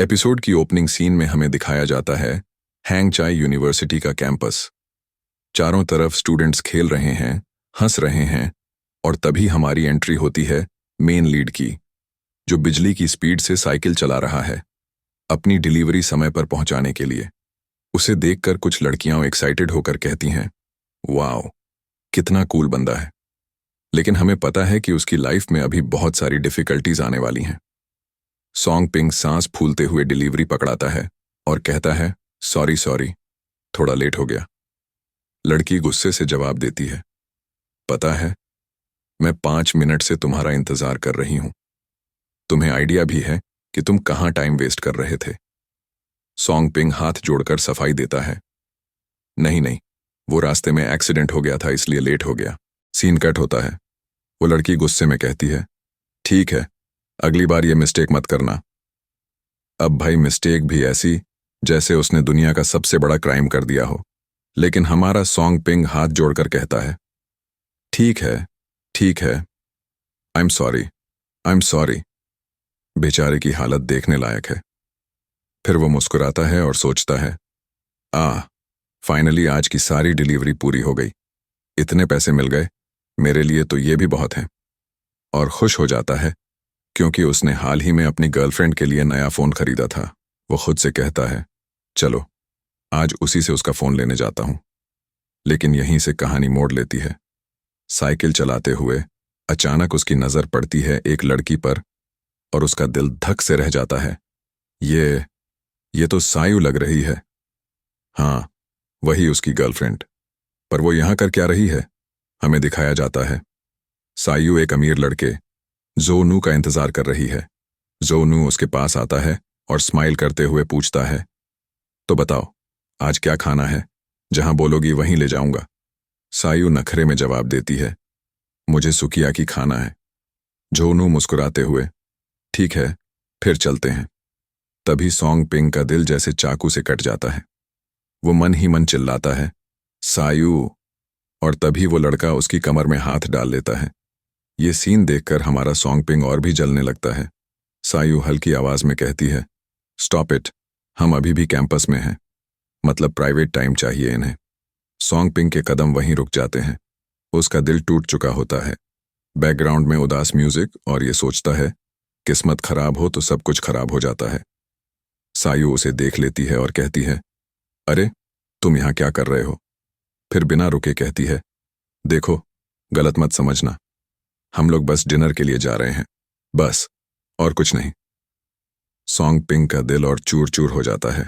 Episode की opening scene में हमें दिखाया जाता है हैंग चाई यूनिवर्सिटी का कैंपस। चारों तरफ स्टूडेंट्स खेल रहे हैं, हंस रहे हैं, और तभी हमारी एंट्री होती है मेन लीड की, जो बिजली की स्पीड से साइकिल चला रहा है अपनी डिलीवरी समय पर पहुंचाने के लिए। उसे देखकर कुछ लड़कियां एक्साइटेड होकर कहती हैं, वाओ, कितना कूल बंदा है। लेकिन हमें पता है कि उसकी लाइफ में अभी बहुत सारी डिफिकल्टीज आने वाली हैं। सॉन्ग पिंग सांस फूलते हुए डिलीवरी पकड़ाता है और कहता है, सॉरी सॉरी, थोड़ा लेट हो गया। लड़की गुस्से से जवाब देती है, पता है, मैं 5 मिनट से तुम्हारा इंतजार कर रही हूं। तुम्हें आइडिया भी है कि तुम कहां टाइम वेस्ट कर रहे थे। सॉन्ग पिंग हाथ जोड़कर सफाई देता है, नहीं नहीं, वो रास्ते में एक्सीडेंट हो गया था इसलिए लेट हो गया। सीन कट होता है। वो लड़की गुस्से में कहती है, ठीक है, अगली बार ये मिस्टेक मत करना। अब भाई मिस्टेक भी ऐसी जैसे उसने दुनिया का सबसे बड़ा क्राइम कर दिया हो। लेकिन हमारा सॉन्ग पिंग हाथ जोड़कर कहता है, ठीक है, ठीक है, I am sorry, I am sorry. बेचारे की हालत देखने लायक है। फिर वो मुस्कुराता है और सोचता है, फाइनली आज की सारी डिलीवरी पूरी हो गई। इतने पैसे मिल गए, मेरे लिए तो ये भी बहुत है। और खुश हो जाता है क्योंकि उसने हाल ही में अपनी गर्लफ्रेंड के लिए नया फोन खरीदा था। वो खुद से कहता है, चलो आज उसी से उसका फोन लेने जाता हूं। लेकिन यहीं से कहानी मोड़ लेती है। साइकिल चलाते हुए अचानक उसकी नजर पड़ती है एक लड़की पर और उसका दिल धक से रह जाता है। ये तो सायु लग रही है। हाँ, वही उसकी गर्लफ्रेंड। पर वो यहां कर क्या रही है, हमें दिखाया जाता है। सायु एक अमीर लड़के जोनू का इंतजार कर रही है। जोनू उसके पास आता है और स्माइल करते हुए पूछता है, तो बताओ आज क्या खाना है, जहां बोलोगी वहीं ले जाऊंगा। सायु नखरे में जवाब देती है, मुझे सुकियाकी खाना है। जोनू मुस्कुराते हुए, ठीक है, फिर चलते हैं। तभी सॉन्ग पिंग का दिल जैसे चाकू से कट जाता है। वो मन ही मन चिल्लाता है, सायु, और तभी वो लड़का उसकी कमर में हाथ डाल लेता है। ये सीन देखकर हमारा सॉन्ग पिंग और भी जलने लगता है। सायु हल्की आवाज में कहती है, स्टॉप इट, हम अभी भी कैंपस में हैं, मतलब प्राइवेट टाइम चाहिए इन्हें। सॉन्ग पिंग के कदम वहीं रुक जाते हैं। उसका दिल टूट चुका होता है। बैकग्राउंड में उदास म्यूजिक, और ये सोचता है, किस्मत खराब हो तो सब कुछ खराब हो जाता है। सायु उसे देख लेती है और कहती है, अरे तुम यहां क्या कर रहे हो। फिर बिना रुके कहती है, देखो, गलत मत समझना, हम लोग बस डिनर के लिए जा रहे हैं, बस, और कुछ नहीं। सॉन्ग पिंग का दिल और चूर चूर हो जाता है।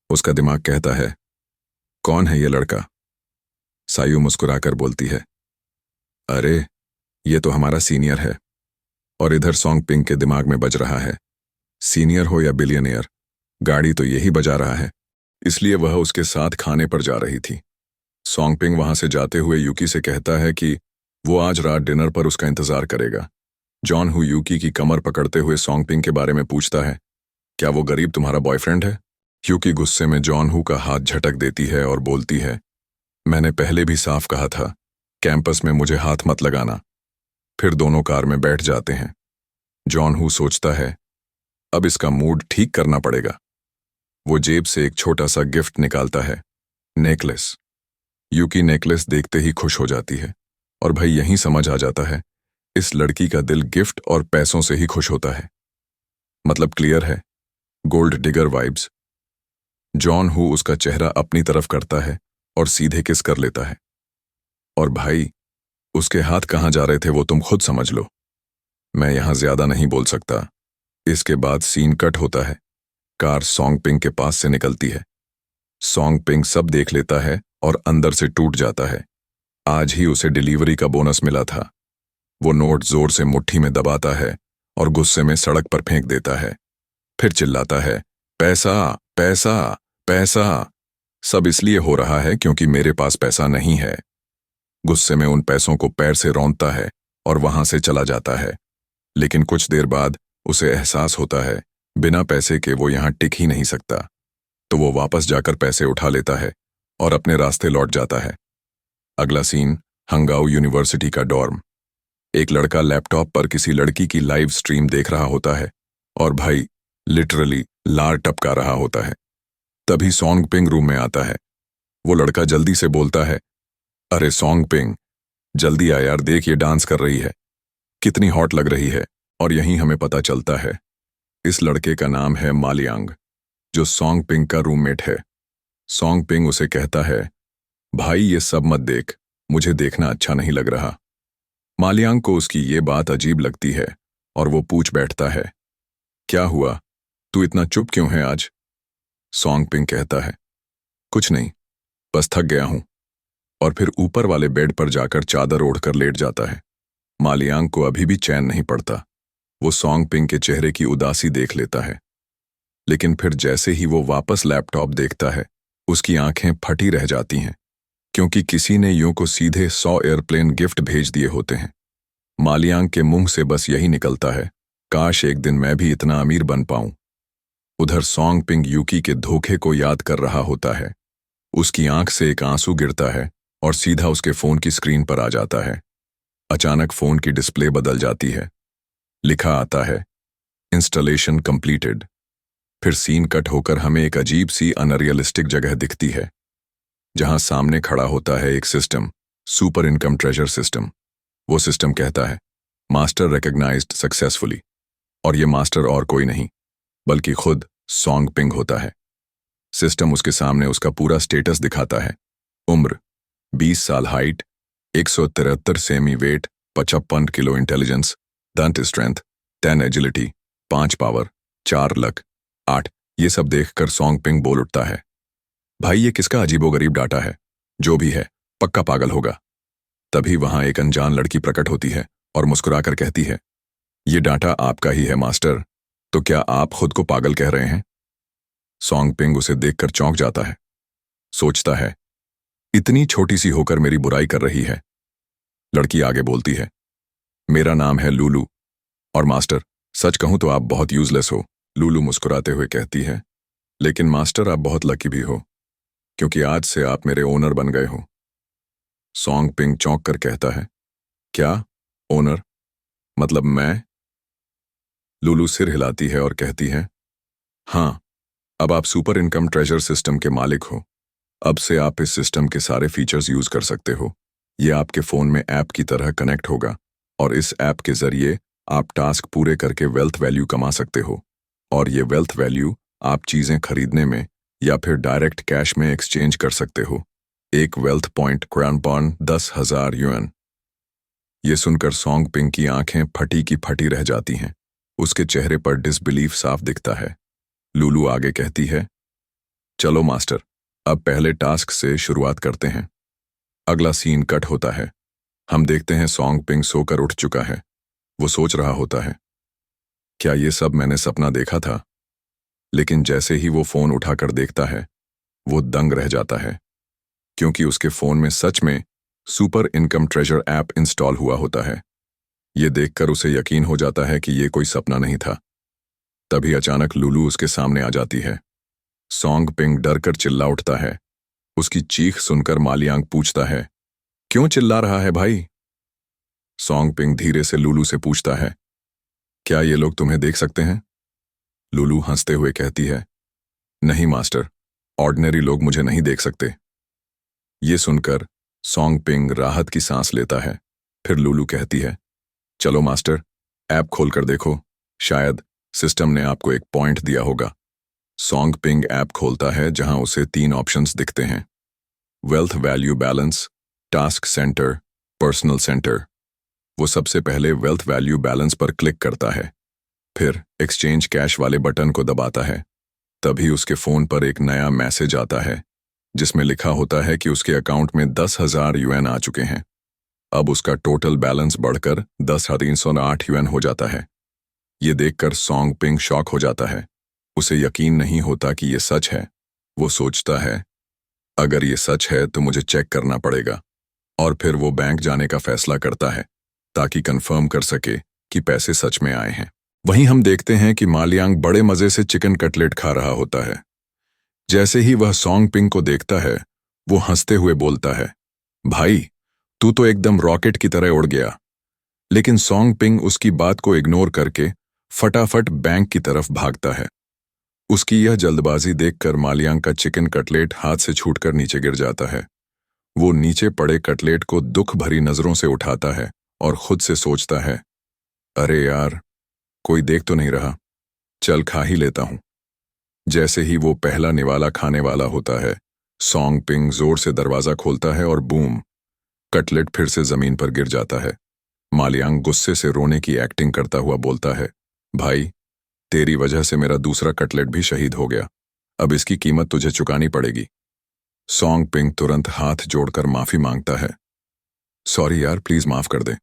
उसका दिमाग कहता है, कौन है ये लड़का। सायु मुस्कुराकर बोलती है, अरे ये तो हमारा सीनियर है। और इधर सॉन्ग पिंग के दिमाग में बज रहा है, सीनियर हो या बिलियनियर, गाड़ी तो यही बजा रहा है, इसलिए वह उसके साथ खाने पर जा रही थी। सॉन्ग पिंग वहां से जाते हुए यूकी से कहता है कि वो आज रात डिनर पर उसका इंतजार करेगा। जॉन हू यूकी की कमर पकड़ते हुए सॉन्ग पिंग के बारे में पूछता है, क्या वो गरीब तुम्हारा बॉयफ्रेंड है। यूकी गुस्से में जॉन हू का हाथ झटक देती है और बोलती है, मैंने पहले भी साफ कहा था, कैंपस में मुझे हाथ मत लगाना। फिर दोनों कार में बैठ जाते हैं। जॉन हू सोचता है, अब इसका मूड ठीक करना पड़ेगा। वो जेब से एक छोटा सा गिफ्ट निकालता है, नेकलेस। यूकी नेकलेस देखते ही खुश हो जाती है, और भाई यहीं समझ आ जाता है, इस लड़की का दिल गिफ्ट और पैसों से ही खुश होता है। मतलब क्लियर है, गोल्ड डिगर वाइब्स। जॉन हू उसका चेहरा अपनी तरफ करता है और सीधे किस कर लेता है। और भाई, उसके हाथ कहां जा रहे थे वो तुम खुद समझ लो। मैं यहां ज्यादा नहीं बोल सकता। इसके बाद सीन कट होता है। कार सॉन्ग पिंग के पास से निकलती है। सॉन्ग पिंग सब देख लेता है और अंदर से टूट जाता है। आज ही उसे डिलीवरी का बोनस मिला था। वो नोट जोर से मुट्ठी में दबाता है और गुस्से में सड़क पर फेंक देता है। फिर चिल्लाता है, पैसा, पैसा, पैसा। सब इसलिए हो रहा है क्योंकि मेरे पास पैसा नहीं है। गुस्से में उन पैसों को पैर से रौंदता है और वहां से चला जाता है। लेकिन कुछ देर बाद उसे एहसास होता है, बिना पैसे के वो यहां टिक ही नहीं सकता। तो वो वापस जाकर पैसे उठा लेता है और अपने रास्ते लौट जाता है। अगला सीन, हंगाओ यूनिवर्सिटी का डॉर्म। एक लड़का लैपटॉप पर किसी लड़की की लाइव स्ट्रीम देख रहा होता है, और भाई लिटरली लार टपका रहा होता है। तभी सॉन्ग पिंग रूम में आता है। वो लड़का जल्दी से बोलता है, अरे सॉन्ग पिंग, जल्दी आ यार, देख ये डांस कर रही है, कितनी हॉट लग रही है। और यहीं हमें पता चलता है इस लड़के का नाम है मालियांग, जो सॉन्ग पिंग का रूममेट है। सॉन्ग पिंग उसे कहता है, भाई ये सब मत देख, मुझे देखना अच्छा नहीं लग रहा। मालियांग को उसकी ये बात अजीब लगती है और वो पूछ बैठता है, क्या हुआ, तू इतना चुप क्यों है आज? सॉन्ग पिंग कहता है, कुछ नहीं, बस थक गया हूं। और फिर ऊपर वाले बेड पर जाकर चादर ओढ़कर लेट जाता है। मालियांग को अभी भी चैन नहीं पड़ता। वो सॉन्ग पिंग के चेहरे की उदासी देख लेता है, लेकिन फिर जैसे ही वो वापस लैपटॉप देखता है, उसकी आंखें फटी रह जाती हैं, क्योंकि किसी ने यूं को सीधे 100 एयरप्लेन गिफ्ट भेज दिए होते हैं। मालियांग के मुंह से बस यही निकलता है, काश एक दिन मैं भी इतना अमीर बन पाऊं। उधर सॉन्ग पिंग यूकी के धोखे को याद कर रहा होता है। उसकी आंख से एक आंसू गिरता है और सीधा उसके फोन की स्क्रीन पर आ जाता है। अचानक फोन की डिस्प्ले बदल जाती है। लिखा आता है, इंस्टॉलेशन कंप्लीटेड। फिर सीन कट होकर हमें एक अजीब सी अनरियलिस्टिक जगह दिखती है, जहां सामने खड़ा होता है एक system, super income treasure system. वो सिस्टम कहता है, मास्टर रिकॉग्नाइज्ड सक्सेसफुली। और ये मास्टर और कोई नहीं बल्कि खुद सॉन्ग पिंग होता है। सिस्टम उसके सामने उसका पूरा स्टेटस दिखाता है। उम्र 20 साल, हाइट 173 सेमी, weight 55 kilo, intelligence 10 strength 10 agility 5 power 4 luck 8। ये सब देखकर सॉन्ग पिंग बोल उठता है, भाई ये किसका अजीबोगरीब डाटा है, जो भी है पक्का पागल होगा। तभी वहां एक अनजान लड़की प्रकट होती है और मुस्कुराकर कहती है, ये डाटा आपका ही है मास्टर, तो क्या आप खुद को पागल कह रहे हैं? सॉन्ग पिंग उसे देखकर चौंक जाता है। सोचता है, इतनी छोटी सी होकर मेरी बुराई कर रही है। लड़की आगे बोलती है, मेरा नाम है लूलू, और मास्टर सच कहूं तो आप बहुत यूजलेस हो। लूलू मुस्कुराते हुए कहती है, लेकिन मास्टर आप बहुत लकी भी हो, क्योंकि आज से आप मेरे ओनर बन गए हो। सॉन्ग पिंग चौंक कर कहता है, क्या ओनर, मतलब मैं? लूलू सिर हिलाती है और कहती है, हाँ, अब आप सुपर इनकम ट्रेजर सिस्टम के मालिक हो। अब से आप इस सिस्टम के सारे फीचर्स यूज कर सकते हो। ये आपके फोन में ऐप की तरह कनेक्ट होगा और इस ऐप के जरिए आप टास्क पूरे करके वेल्थ वैल्यू कमा सकते हो। और ये वेल्थ वैल्यू आप चीजें खरीदने में या फिर डायरेक्ट कैश में एक्सचेंज कर सकते हो। एक वेल्थ पॉइंट क्राउन 10,000 युएन। ये सुनकर सॉन्ग पिंग की आंखें फटी की फटी रह जाती हैं। उसके चेहरे पर डिसबिलीफ साफ दिखता है। लूलू आगे कहती है, चलो मास्टर, अब पहले टास्क से शुरुआत करते हैं। अगला सीन कट होता है। हम देखते हैं सॉन्ग पिंग सोकर उठ चुका है। वो सोच रहा होता है, क्या ये सब मैंने सपना देखा था? लेकिन जैसे ही वो फोन उठाकर देखता है, वो दंग रह जाता है, क्योंकि उसके फोन में सच में super income treasure app install हुआ होता है। ये देखकर उसे यकीन हो जाता है कि ये कोई सपना नहीं था। तभी अचानक लूलू उसके सामने आ जाती है। सॉन्ग पिंग डर कर चिल्ला उठता है। उसकी चीख सुनकर मालियांग पूछता है, क्यों चिल्ला रहा है भाई? सॉन्ग पिंग धीरे से लूलू से पूछता है, क्या ये लोग तुम्हें देख सकते हैं? लूलू हंसते हुए कहती है, नहीं मास्टर, ऑर्डिनरी लोग मुझे नहीं देख सकते। ये सुनकर सॉन्ग पिंग राहत की सांस लेता है। फिर लूलू कहती है, चलो मास्टर, ऐप खोलकर देखो, शायद सिस्टम ने आपको एक पॉइंट दिया होगा। सॉन्ग पिंग ऐप खोलता है, जहां उसे 3 ऑप्शंस दिखते हैं, wealth value balance, task centre, personal centre. वो सबसे पहले वेल्थ वैल्यू बैलेंस पर क्लिक करता है, फिर एक्सचेंज कैश वाले बटन को दबाता है। तभी उसके फोन पर एक नया मैसेज आता है, जिसमें लिखा होता है कि उसके अकाउंट में 10,000 युएन आ चुके हैं। अब उसका टोटल बैलेंस बढ़कर 10,308 युएन हो जाता है। ये देखकर सॉन्ग पिंग शॉक हो जाता है। उसे यकीन नहीं होता कि ये सच है। वो सोचता है, अगर ये सच है तो मुझे चेक करना पड़ेगा। और फिर वो बैंक जाने का फैसला करता है, ताकि कंफर्म कर सके कि पैसे सच में आए हैं। वहीं हम देखते हैं कि मालियांग बड़े मजे से चिकन कटलेट खा रहा होता है। जैसे ही वह सॉन्ग पिंग को देखता है, वो हंसते हुए बोलता है, भाई तू तो एकदम रॉकेट की तरह उड़ गया। लेकिन सॉन्ग पिंग उसकी बात को इग्नोर करके फटाफट बैंक की तरफ भागता है। उसकी यह जल्दबाजी देखकर मालियांग का चिकन कटलेट हाथ से छूटकर नीचे गिर जाता है। वो नीचे पड़े कटलेट को दुख भरी नजरों से उठाता है और खुद से सोचता है, अरे यार, कोई देख तो नहीं रहा, चल खा ही लेता हूं। जैसे ही वो पहला निवाला खाने वाला होता है, सॉन्ग पिंग जोर से दरवाजा खोलता है और बूम, कटलेट फिर से जमीन पर गिर जाता है। मालियांग गुस्से से रोने की एक्टिंग करता हुआ बोलता है, भाई, तेरी वजह से मेरा दूसरा कटलेट भी शहीद हो गया। अब इसकी कीमत तुझे चुकानी पड़ेगी। सॉन्ग पिंग तुरंत हाथ जोड़कर माफी मांगता है, सॉरी यार, प्लीज माफ कर दे,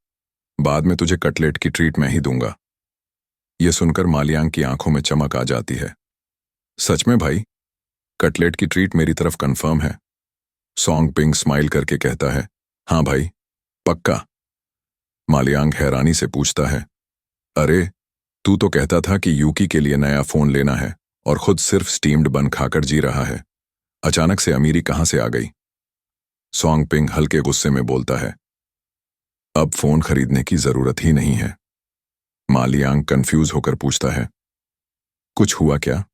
बाद में तुझे कटलेट की ट्रीट मैं ही दूंगा। यह सुनकर मालियांग की आंखों में चमक आ जाती है। सच में भाई, कटलेट की ट्रीट मेरी तरफ कंफर्म है। सॉन्ग पिंग स्माइल करके कहता है, हाँ भाई, पक्का। मालियांग हैरानी से पूछता है, अरे, तू तो कहता था कि यूकी के लिए नया फोन लेना है और खुद सिर्फ स्टीम्ड बन खाकर जी रहा है। अचानक से अमीरी कहां से आ गई? सॉन्ग पिंग हल्के गुस्से में बोलता है, अब फोन खरीदने की जरूरत ही नहीं है। मालियांग कंफ्यूज होकर पूछता है, कुछ हुआ क्या?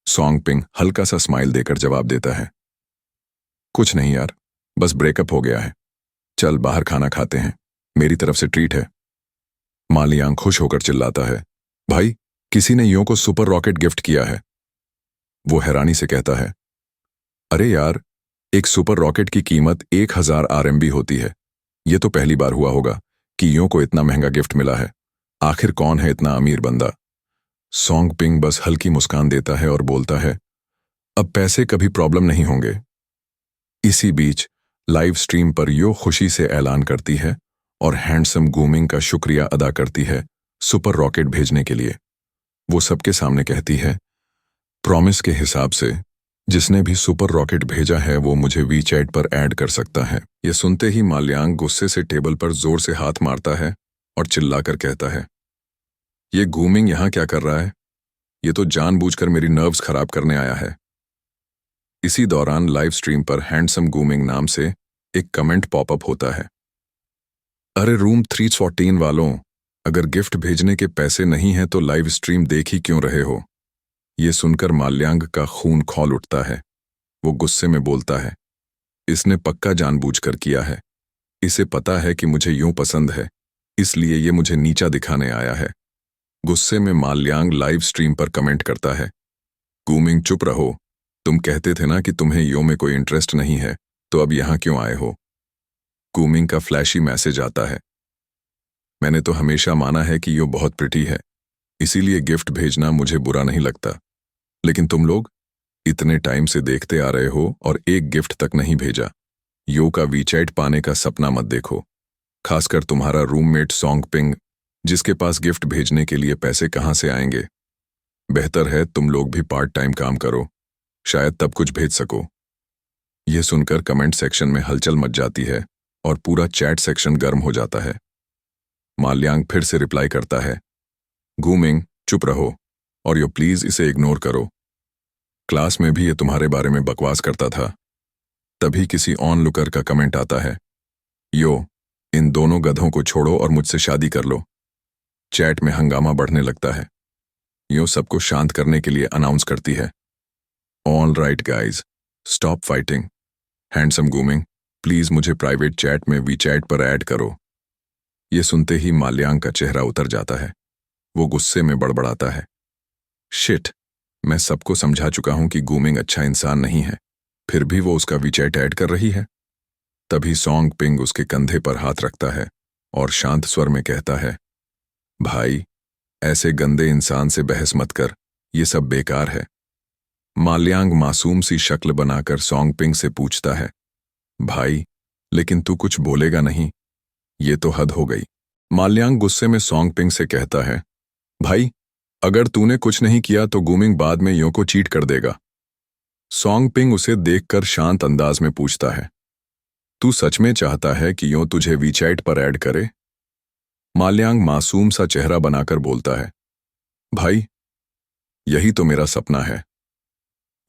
सॉन्ग पिंग हल्का सा स्माइल देकर जवाब देता है, कुछ नहीं यार, बस ब्रेकअप हो गया है। चल बाहर खाना खाते हैं, मेरी तरफ से ट्रीट है। मालियांग खुश होकर चिल्लाता है, भाई, किसी ने यो को सुपर रॉकेट गिफ्ट किया है। वो हैरानी से कहता है, अरे यार, एक सुपर रॉकेट की कीमत 1000 RMB होती है। ये तो पहली बार हुआ होगा कि यो को इतना महंगा गिफ्ट मिला है। आखिर कौन है इतना अमीर बंदा? सॉन्ग पिंग बस हल्की मुस्कान देता है और बोलता है, अब पैसे कभी प्रॉब्लम नहीं होंगे। इसी बीच लाइव स्ट्रीम पर यो खुशी से ऐलान करती है और हैंडसम गूमिंग का शुक्रिया अदा करती है सुपर रॉकेट भेजने के लिए। वो सबके सामने कहती है, प्रॉमिस के हिसाब से जिसने भी सुपर रॉकेट भेजा है वो मुझे वीचैट पर ऐड कर सकता है। ये सुनते ही मालियांग गुस्से से टेबल पर जोर से हाथ मारता है और चिल्लाकर कहता है, ये गूमिंग यहां क्या कर रहा है? ये तो जानबूझकर मेरी नर्व्स खराब करने आया है। इसी दौरान लाइव स्ट्रीम पर हैंडसम गूमिंग नाम से एक कमेंट पॉपअप होता है, अरे रूम 314 वालों, अगर गिफ्ट भेजने के पैसे नहीं हैं तो लाइव स्ट्रीम देख ही क्यों रहे हो? ये सुनकर मालियांग का खून खौल उठता है। वो गुस्से में बोलता है, इसने पक्का जानबूझकर किया है। इसे पता है कि मुझे यूं पसंद है, इसलिए ये मुझे नीचा दिखाने आया है। गुस्से में मालियांग लाइव स्ट्रीम पर कमेंट करता है, गूमिंग चुप रहो, तुम कहते थे ना कि तुम्हें यो में कोई इंटरेस्ट नहीं है, तो अब यहां क्यों आए हो? गूमिंग का फ्लैशी मैसेज आता है, मैंने तो हमेशा माना है कि यो बहुत प्रिटी है, इसीलिए गिफ्ट भेजना मुझे बुरा नहीं लगता। लेकिन तुम लोग इतने टाइम से देखते आ रहे हो और एक गिफ्ट तक नहीं भेजा। यो का वीचैट पाने का सपना मत देखो, खासकर तुम्हारा रूममेट सॉन्ग पिंग, जिसके पास गिफ्ट भेजने के लिए पैसे कहां से आएंगे। बेहतर है तुम लोग भी पार्ट टाइम काम करो, शायद तब कुछ भेज सको। यह सुनकर कमेंट सेक्शन में हलचल मच जाती है और पूरा चैट सेक्शन गर्म हो जाता है। मालियांग फिर से रिप्लाई करता है, गूमिंग चुप रहो और यो प्लीज इसे इग्नोर करो। क्लास में भी ये तुम्हारे बारे में बकवास करता था। तभी किसी ऑन लुकर का कमेंट आता है, यो, इन दोनों गधों को छोड़ो और मुझसे शादी कर लो। चैट में हंगामा बढ़ने लगता है। यो सबको शांत करने के लिए अनाउंस करती है, all right guys, stop fighting. Handsome grooming, please मुझे प्राइवेट चैट में वीचैट पर ऐड करो। ये सुनते ही मालियांग का चेहरा उतर जाता है। वो गुस्से में बड़बड़ाता है, शिट, मैं सबको समझा चुका हूं कि गूमिंग अच्छा इंसान नहीं है, फिर भी वो उसका वीचैट ऐड कर रही है। तभी सॉन्ग पिंग उसके कंधे पर हाथ रखता है और शांत स्वर में कहता है, भाई, ऐसे गंदे इंसान से बहस मत कर, ये सब बेकार है। मालियांग मासूम सी शक्ल बनाकर सॉन्ग पिंग से पूछता है, भाई, लेकिन तू कुछ बोलेगा नहीं? ये तो हद हो गई। मालियांग गुस्से में सॉन्ग पिंग से कहता है, भाई, अगर तूने कुछ नहीं किया तो गूमिंग बाद में यो को चीट कर देगा। सॉन्ग पिंग उसे देखकर शांत अंदाज में पूछता है, तू सच में चाहता है कि यो तुझे वीचैट पर ऐड करे? मालियांग मासूम सा चेहरा बनाकर बोलता है, भाई, यही तो मेरा सपना है।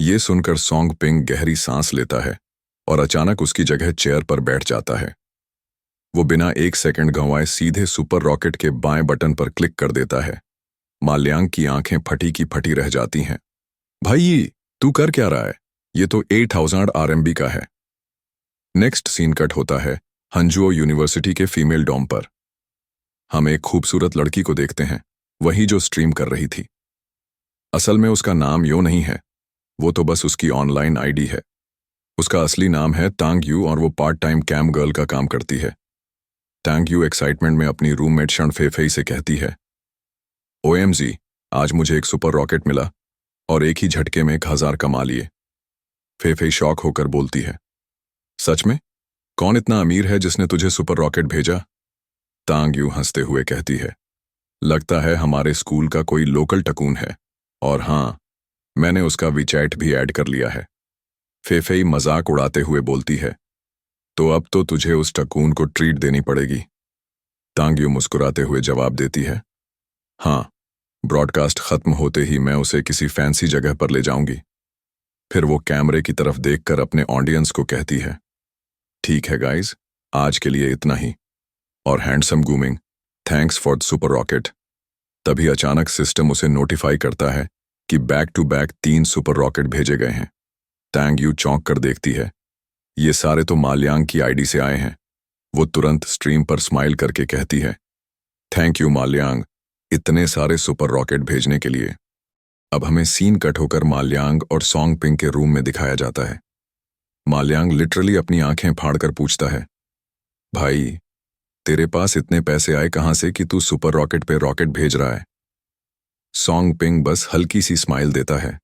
ये सुनकर सॉन्ग पिंग गहरी सांस लेता है और अचानक उसकी जगह चेयर पर बैठ जाता है। वो बिना एक सेकंड गंवाए सीधे सुपर रॉकेट के बाएं बटन पर क्लिक कर देता है। मालियांग की आंखें फटी की फटी रह जाती हैं। भाई तू कर क्या रहा है? ये तो 8000 RMB का है। नेक्स्ट सीन कट होता है हंजुओ यूनिवर्सिटी के फीमेल डॉम पर। हम एक खूबसूरत लड़की को देखते हैं, वही जो स्ट्रीम कर रही थी। असल में उसका नाम यो नहीं है, वो तो बस उसकी ऑनलाइन आईडी है। उसका असली नाम है तांग यू और वो पार्ट टाइम कैम गर्ल का काम करती है। तांग यू एक्साइटमेंट में अपनी रूममेट शन फेफेई से कहती है, OMG, आज मुझे एक सुपर रॉकेट मिला और एक ही झटके में 1000 कमा लिए। फेफेई शॉक होकर बोलती है, सच में? कौन इतना अमीर है जिसने तुझे सुपर रॉकेट भेजा? तांग यू हंसते हुए कहती है, लगता है हमारे स्कूल का कोई लोकल टकून है, और हाँ, मैंने उसका वीचैट भी ऐड कर लिया है। फेफेई मजाक उड़ाते हुए बोलती है, तो अब तो तुझे उस टकून को ट्रीट देनी पड़ेगी। तांग यू मुस्कुराते हुए जवाब देती है, हाँ, ब्रॉडकास्ट खत्म होते ही मैं उसे किसी फैंसी जगह पर ले जाऊंगी। फिर वो कैमरे की तरफ देखकर अपने ऑडियंस को कहती है, ठीक है गाइज, आज के लिए इतना ही, और handsome grooming, thanks for the super rocket. तभी अचानक सिस्टम उसे नोटिफाई करता है कि back to back 3 super rocket भेजे गए हैं। तांग यू चौंक कर देखती है, ये सारे तो माल्यान्ग की आईडी से आए हैं। वो तुरंत स्ट्रीम पर स्माइल करके कहती है, थैंक यू माल्यान्ग, इतने सारे सुपर रॉकेट भेजने के लिए। अब हमें सीन कट होकर माल्यान्ग और सॉन्ग पिंग के रूम में दिखाया जाता है। माल्यान्ग लिटरली अपनी आंखें फाड़कर पूछता है, भाई, तेरे पास इतने पैसे आए कहां से कि तू सुपर रॉकेट पे रॉकेट भेज रहा है? सॉन्ग पिंग बस हल्की सी स्माइल देता है।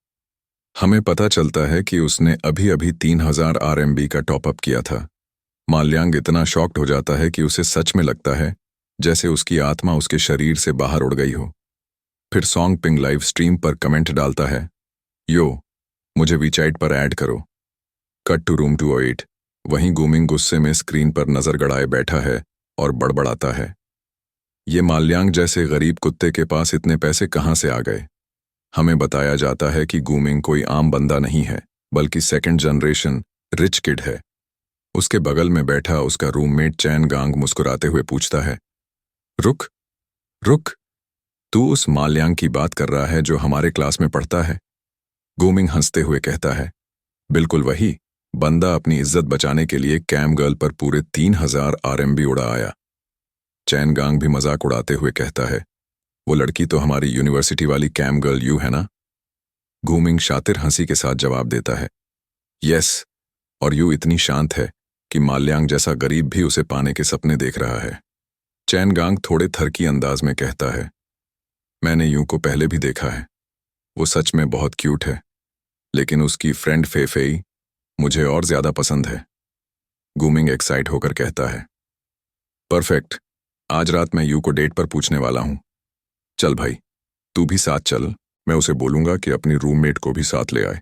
हमें पता चलता है कि उसने अभी अभी 3000 RMB का टॉपअप किया था। माल्यान्ग इतना शॉक्ड हो जाता है कि उसे सच में लगता है जैसे उसकी आत्मा उसके शरीर से बाहर उड़ गई हो। फिर सॉन्ग पिंग लाइव स्ट्रीम पर कमेंट डालता है, यो, मुझे वीचैट पर ऐड करो। Cut to room 208। वहीं गूमिंग गुस्से में स्क्रीन पर नजर गड़ाए बैठा है और बड़बड़ाता है, ये माल्यान्ग जैसे गरीब कुत्ते के पास इतने पैसे कहां से आ गए? हमें बताया जाता है कि गूमिंग कोई आम बंदा नहीं है, बल्कि सेकंड जनरेशन रिच किड है। उसके बगल में बैठा उसका रूममेट चैन गांग मुस्कुराते हुए पूछता है, रुक रुक, तू उस माल्यान्ग की बात कर रहा है जो हमारे क्लास में पढ़ता है? गूमिंग हंसते हुए कहता है, बिल्कुल वही बंदा अपनी इज्जत बचाने के लिए कैम गर्ल पर पूरे 3000 RMB उड़ा आया। चैन गांग भी मजाक उड़ाते हुए कहता है, वो लड़की तो हमारी यूनिवर्सिटी वाली कैम गर्ल यू है ना? गूमिंग शातिर हंसी के साथ जवाब देता है, यस, और यू इतनी शांत है कि माल्यान्ग जैसा गरीब भी उसे पाने के सपने देख रहा है। चैन गांग थोड़े थरकी अंदाज में कहता है, मैंने यू को पहले भी देखा है, वो सच में बहुत क्यूट है, लेकिन उसकी फ्रेंड फेफेई मुझे और ज्यादा पसंद है। गूमिंग एक्साइट होकर कहता है, परफेक्ट, आज रात मैं यू को डेट पर पूछने वाला हूं। चल भाई, तू भी साथ चल, मैं उसे बोलूंगा कि अपनी रूममेट को भी साथ ले आए।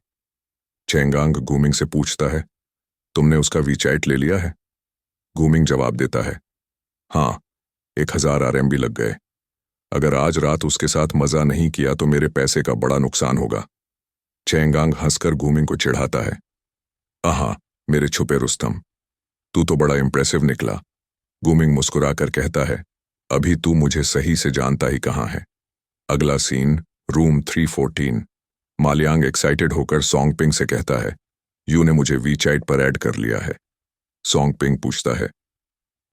चेंगांग गूमिंग से पूछता है, तुमने उसका वीचैट ले लिया है? गूमिंग जवाब देता है, हाँ, 1000 RMB लग गए। अगर आज रात उसके साथ मजा नहीं किया तो मेरे पैसे का बड़ा नुकसान होगा। चेंगांग हंसकर गूमिंग को चिढ़ाता है, आहा, मेरे छुपे रुस्तम, तू तो बड़ा इंप्रेसिव निकला। गूमिंग मुस्कुराकर कहता है, अभी तू मुझे सही से जानता ही कहाँ है। अगला सीन रूम 314। माल्यान्ग एक्साइटेड होकर सॉन्ग पिंग से कहता है, यू ने मुझे वीचैट पर ऐड कर लिया है। सॉन्ग पिंग पूछता है,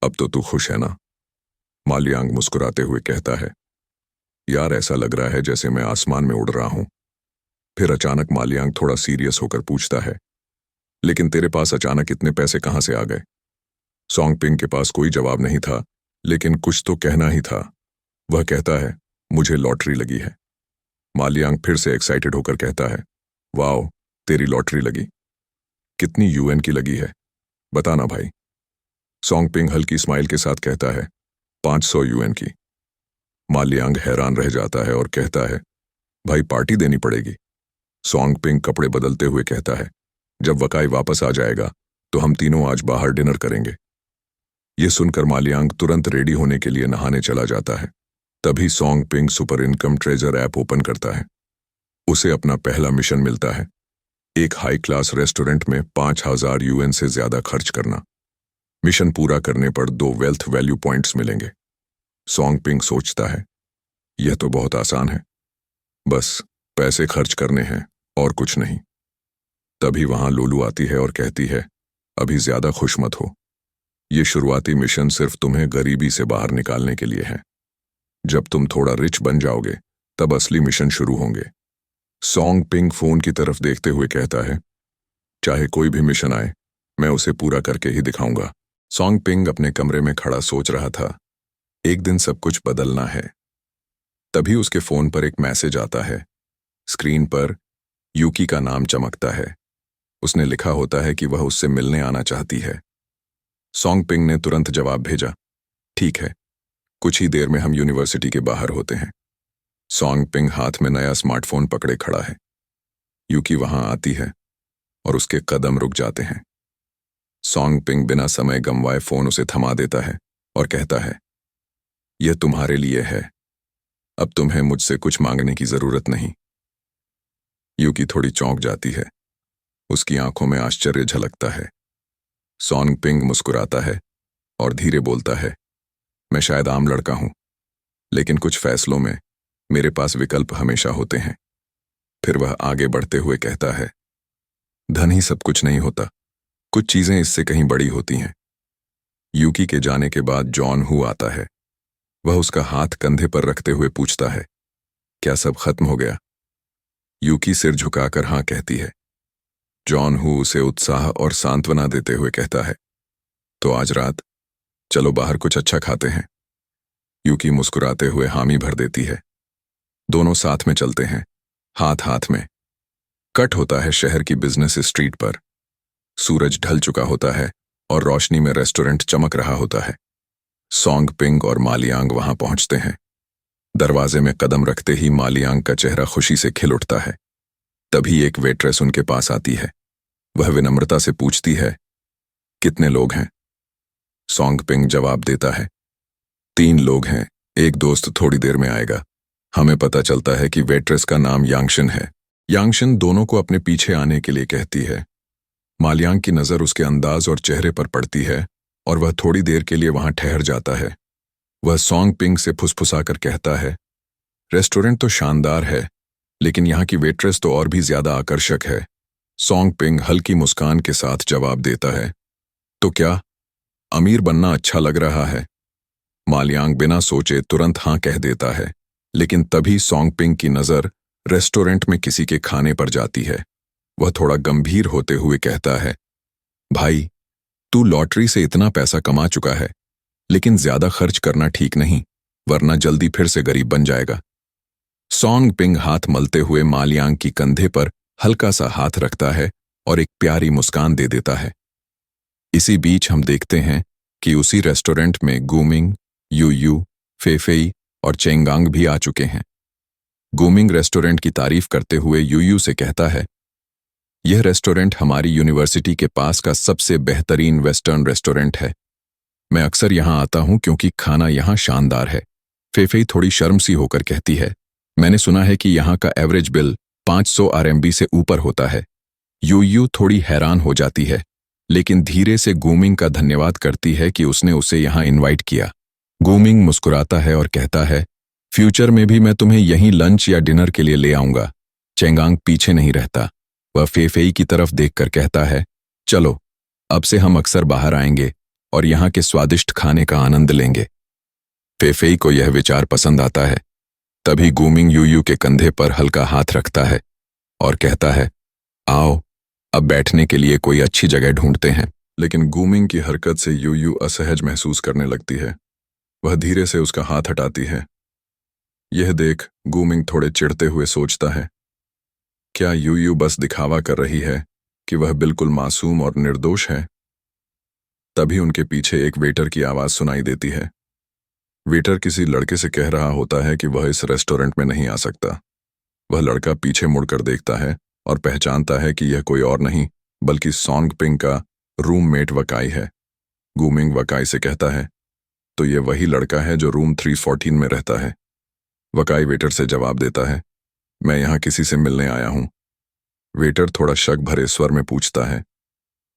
अब तो तू खुश है ना? माल्यान्ग मुस्कुराते हुए कहता है, यार ऐसा लग रहा है जैसे मैं आसमान में उड़ रहा हूं। फिर अचानक माल्यान्ग थोड़ा सीरियस होकर पूछता है, लेकिन तेरे पास अचानक इतने पैसे कहां से आ गए? सॉन्ग पिंग के पास कोई जवाब नहीं था, लेकिन कुछ तो कहना ही था। वह कहता है, मुझे लॉटरी लगी है। माल्यान्ग फिर से एक्साइटेड होकर कहता है, वाओ, तेरी लॉटरी लगी? कितनी UN की लगी है, बताना भाई। सॉन्ग पिंग हल्की स्माइल के साथ कहता है, 500 UN की। माल्यान्ग हैरान रह जाता है और कहता है, भाई पार्टी देनी पड़ेगी। सॉन्ग पिंग कपड़े बदलते हुए कहता है, जब वकाई वापस आ जाएगा तो हम तीनों आज बाहर डिनर करेंगे। ये सुनकर माल्यान्ग तुरंत रेडी होने के लिए नहाने चला जाता है। तभी song ping super income treasure app open करता है। उसे अपना पहला मिशन मिलता है, एक हाई क्लास रेस्टोरेंट में 5000 UN से ज्यादा खर्च करना। मिशन पूरा करने पर 2 वेल्थ वैल्यू पॉइंट्स मिलेंगे। सॉन्ग पिंग सोचता है, यह तो बहुत आसान है, बस पैसे खर्च करने हैं और कुछ नहीं। तभी वहां लोलू आती है और कहती है, अभी ज्यादा खुश मत हो। ये शुरुआती मिशन सिर्फ तुम्हें गरीबी से बाहर निकालने के लिए है। जब तुम थोड़ा रिच बन जाओगे तब असली मिशन शुरू होंगे। सॉन्ग पिंग फोन की तरफ देखते हुए कहता है, चाहे कोई भी मिशन आए मैं उसे पूरा करके ही दिखाऊंगा। सॉन्ग पिंग अपने कमरे में खड़ा सोच रहा था, एक दिन सब कुछ बदलना है। तभी उसके फोन पर एक मैसेज आता है। स्क्रीन पर यूकी का नाम चमकता है। उसने लिखा होता है कि वह उससे मिलने आना चाहती है। सॉन्ग पिंग ने तुरंत जवाब भेजा, ठीक है, कुछ ही देर में हम यूनिवर्सिटी के बाहर होते हैं। सॉन्ग पिंग हाथ में नया स्मार्टफोन पकड़े खड़ा है। यूकी वहां आती है और उसके कदम रुक जाते हैं। सॉन्ग पिंग बिना समय गंवाए फोन उसे थमा देता है और कहता है, यह तुम्हारे लिए है, अब तुम्हें मुझसे कुछ मांगने की जरूरत नहीं। यूकी थोड़ी चौंक जाती है। उसकी आंखों में आश्चर्य झलकता है। सॉन्ग पिंग मुस्कुराता है और धीरे बोलता है, मैं शायद आम लड़का हूं, लेकिन कुछ फैसलों में मेरे पास विकल्प हमेशा होते हैं। फिर वह आगे बढ़ते हुए कहता है, धन ही सब कुछ नहीं होता, कुछ चीजें इससे कहीं बड़ी होती हैं। यूकी के जाने के बाद जॉन हू आता है। वह उसका हाथ कंधे पर रखते हुए पूछता है, क्या सब खत्म हो गया? यूकी सिर झुकाकर हाँ कहती है। जॉन हू उसे उत्साह और सांत्वना देते हुए कहता है, तो आज रात चलो बाहर कुछ अच्छा खाते हैं। यूकी मुस्कुराते हुए हामी भर देती है। दोनों साथ में चलते हैं, हाथ हाथ में। कट होता है शहर की बिजनेस स्ट्रीट पर। सूरज ढल चुका होता है और रोशनी में रेस्टोरेंट चमक रहा होता है। सॉन्ग पिंग और मालियांग वहां पहुंचते हैं। दरवाजे में कदम रखते ही मालियांग का चेहरा खुशी से खिल उठता है। तभी एक वेट्रेस उनके पास आती है। वह विनम्रता से पूछती है, कितने लोग हैं? सॉन्ग पिंग जवाब देता है, 3 लोग हैं, एक दोस्त थोड़ी देर में आएगा। हमें पता चलता है कि वेट्रेस का नाम यांगशन है। यांगशन दोनों को अपने पीछे आने के लिए कहती है। मालियांग की नजर उसके अंदाज और चेहरे पर पड़ती है और वह थोड़ी देर के लिए वहां ठहर जाता है। वह सॉन्ग पिंग से फुसफुसाकर कहता है, रेस्टोरेंट तो शानदार है, लेकिन यहाँ की वेट्रेस तो और भी ज्यादा आकर्षक है। सॉन्ग पिंग हल्की मुस्कान के साथ जवाब देता है, तो क्या अमीर बनना अच्छा लग रहा है? मालियांग बिना सोचे तुरंत हाँ कह देता है, लेकिन तभी सॉन्ग पिंग की नजर रेस्टोरेंट में किसी के खाने पर जाती है। वह थोड़ा गंभीर होते हुए कहता है, भाई, तू लॉटरी से इतना पैसा कमा चुका है, लेकिन ज्यादा खर्च करना ठीक नहीं, वरना जल्दी फिर से गरीब बन जाएगा। सॉन्ग पिंग हाथ मलते हुए मालियांग की कंधे पर हल्का सा हाथ रखता है और एक प्यारी मुस्कान दे देता है। इसी बीच हम देखते हैं कि उसी रेस्टोरेंट में गूमिंग, यूयू, फेफेई और चेंगांग भी आ चुके हैं। गूमिंग रेस्टोरेंट की तारीफ करते हुए यूयू से कहता है, यह रेस्टोरेंट हमारी यूनिवर्सिटी के पास का सबसे बेहतरीन वेस्टर्न रेस्टोरेंट है। मैं अक्सर यहाँ आता हूँ क्योंकि खाना यहाँ शानदार है। फेफेई थोड़ी शर्म सी होकर कहती है, मैंने सुना है कि यहाँ का एवरेज बिल 500 आरएमबी से ऊपर होता है। यूयू थोड़ी हैरान हो जाती है, लेकिन धीरे से गूमिंग का धन्यवाद करती है कि उसने उसे यहाँ इनवाइट किया। गूमिंग मुस्कुराता है और कहता है, फ्यूचर में भी मैं तुम्हें यहीं लंच या डिनर के लिए ले आऊंगा। चेंगांग पीछे नहीं रहता। वह फेफेई की तरफ देखकर कहता है, चलो, अब से हम अक्सर बाहर आएंगे और यहाँ के स्वादिष्ट खाने का आनंद लेंगे। फेफेई को यह विचार पसंद आता है। तभी गूमिंग यूयू के कंधे पर हल्का हाथ रखता है और कहता है, आओ, अब बैठने के लिए कोई अच्छी जगह ढूंढते हैं। लेकिन गूमिंग की हरकत से यूयू असहज महसूस करने लगती है। वह धीरे से उसका हाथ हटाती है। यह देख गूमिंग थोड़े चिढ़ते हुए सोचता है, क्या यूयू बस दिखावा कर रही है कि वह बिल्कुल मासूम और निर्दोष है? तभी उनके पीछे एक वेटर की आवाज सुनाई देती है। वेटर किसी लड़के से कह रहा होता है कि वह इस रेस्टोरेंट में नहीं आ सकता। वह लड़का पीछे मुड़कर देखता है और पहचानता है कि यह कोई और नहीं बल्कि सॉन्ग पिंग का रूममेट वकाई है। गूमिंग वकाई से कहता है, तो यह वही लड़का है जो रूम 314 में रहता है। वकाई वेटर से जवाब देता है, मैं यहाँ किसी से मिलने आया हूँ। वेटर थोड़ा शक भरे स्वर में पूछता है,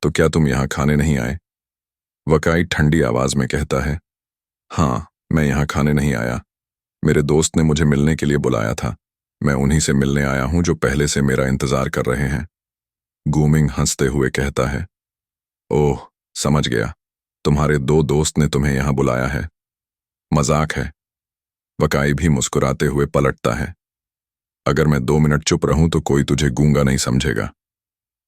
तो क्या तुम यहाँ खाने नहीं आए? वकाई ठंडी आवाज में कहता है, हाँ, मैं यहाँ खाने नहीं आया। मेरे दोस्त ने मुझे मिलने के लिए बुलाया था। मैं उन्हीं से मिलने आया हूं जो पहले से मेरा इंतजार कर रहे हैं। गूमिंग हंसते हुए कहता है, ओह, समझ गया। तुम्हारे दो दोस्त ने तुम्हें यहां बुलाया है। मजाक है। वकाई भी मुस्कुराते हुए पलटता है। अगर मैं 2 मिनट चुप रहूं तो कोई तुझे गूंगा नहीं समझेगा।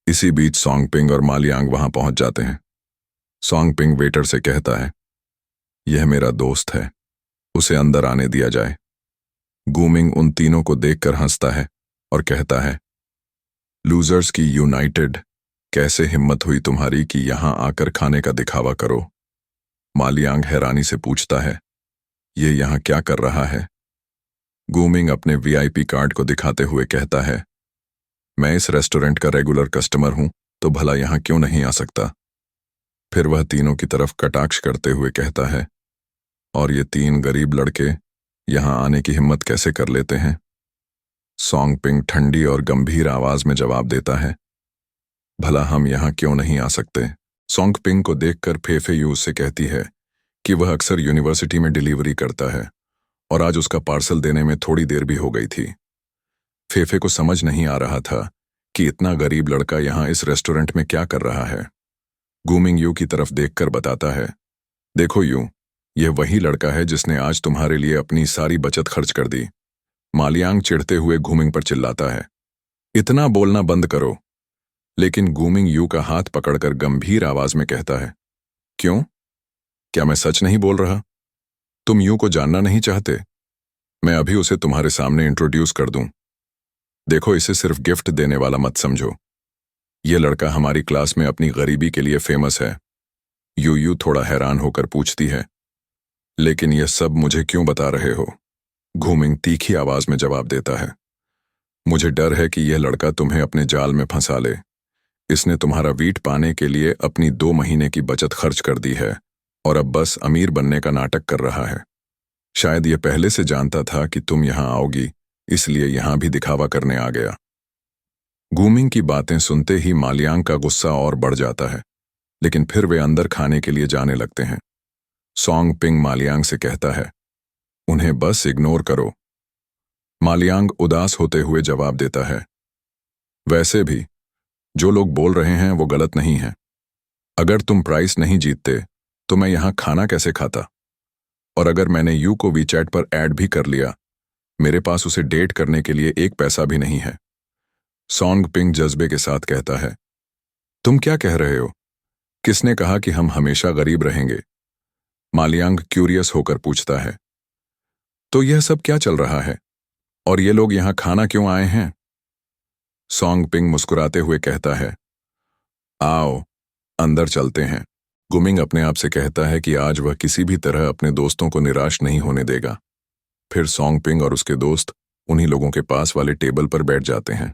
इसी बीच सोंगपिंग और मालियांग वहां पहुंच जाते हैं। सोंगपिंग वेटर से कहता है, यह मेरा दोस्त है, उसे अंदर आने दिया जाए। गूमिंग उन तीनों को देखकर हंसता है और कहता है, लूजर्स की यूनाइटेड, कैसे हिम्मत हुई तुम्हारी कि यहां आकर खाने का दिखावा करो। मालियांग हैरानी से पूछता है, ये यहां क्या कर रहा है। गूमिंग अपने वीआईपी कार्ड को दिखाते हुए कहता है, मैं इस रेस्टोरेंट का रेगुलर कस्टमर हूं, तो भला यहां क्यों नहीं आ सकता। फिर वह तीनों की तरफ कटाक्ष करते हुए कहता है, और ये तीन गरीब लड़के यहां आने की हिम्मत कैसे कर लेते हैं। सोंगपिंग ठंडी और गंभीर आवाज में जवाब देता है, भला हम यहां क्यों नहीं आ सकते। सोंगपिंग को देखकर फेफे यू उससे कहती है कि वह अक्सर यूनिवर्सिटी में डिलीवरी करता है और आज उसका पार्सल देने में थोड़ी देर भी हो गई थी। फेफे को समझ नहीं आ रहा था कि इतना गरीब लड़का यहां इस रेस्टोरेंट में क्या कर रहा है। गूमिंग यू की तरफ देखकर बताता है, देखो यू, यह वही लड़का है जिसने आज तुम्हारे लिए अपनी सारी बचत खर्च कर दी। मालियांग चिढ़ते हुए गूमिंग पर चिल्लाता है, इतना बोलना बंद करो। लेकिन गूमिंग यू का हाथ पकड़कर गंभीर आवाज में कहता है, क्यों? क्या मैं सच नहीं बोल रहा? तुम यू को जानना नहीं चाहते? मैं अभी उसे तुम्हारे सामने इंट्रोड्यूस कर दूं। देखो, इसे सिर्फ गिफ्ट देने वाला मत समझो। यह लड़का हमारी क्लास में अपनी गरीबी के लिए फेमस है। यू थोड़ा हैरान होकर पूछती है, लेकिन यह सब मुझे क्यों बता रहे हो? गूमिंग तीखी आवाज में जवाब देता है, मुझे डर है कि यह लड़का तुम्हें अपने जाल में फंसा ले। इसने तुम्हारा वीट पाने के लिए अपनी 2 महीने की बचत खर्च कर दी है और अब बस अमीर बनने का नाटक कर रहा है। शायद यह पहले से जानता था कि तुम यहां आओगी, इसलिए यहां भी दिखावा करने आ गया। गूमिंग की बातें सुनते ही मालियांग का गुस्सा और बढ़ जाता है, लेकिन फिर वे अंदर खाने के लिए जाने लगते हैं। सोंगपिंग मालियांग से कहता है, उन्हें बस इग्नोर करो। मालियांग उदास होते हुए जवाब देता है, वैसे भी जो लोग बोल रहे हैं वो गलत नहीं है। अगर तुम प्राइस नहीं जीतते तो मैं यहां खाना कैसे खाता? और अगर मैंने यू को वीचैट पर ऐड भी कर लिया, मेरे पास उसे डेट करने के लिए 1 पैसा भी नहीं है। सोंगपिंग जज्बे के साथ कहता है, तुम क्या कह रहे हो? किसने कहा कि हम हमेशा गरीब रहेंगे? मालियांग क्यूरियस होकर पूछता है, तो यह सब क्या चल रहा है और ये लोग यहां खाना क्यों आए हैं? सोंगपिंग मुस्कुराते हुए कहता है, आओ अंदर चलते हैं। गूमिंग अपने आप से कहता है कि आज वह किसी भी तरह अपने दोस्तों को निराश नहीं होने देगा। फिर सोंगपिंग और उसके दोस्त उन्हीं लोगों के पास वाले टेबल पर बैठ जाते हैं।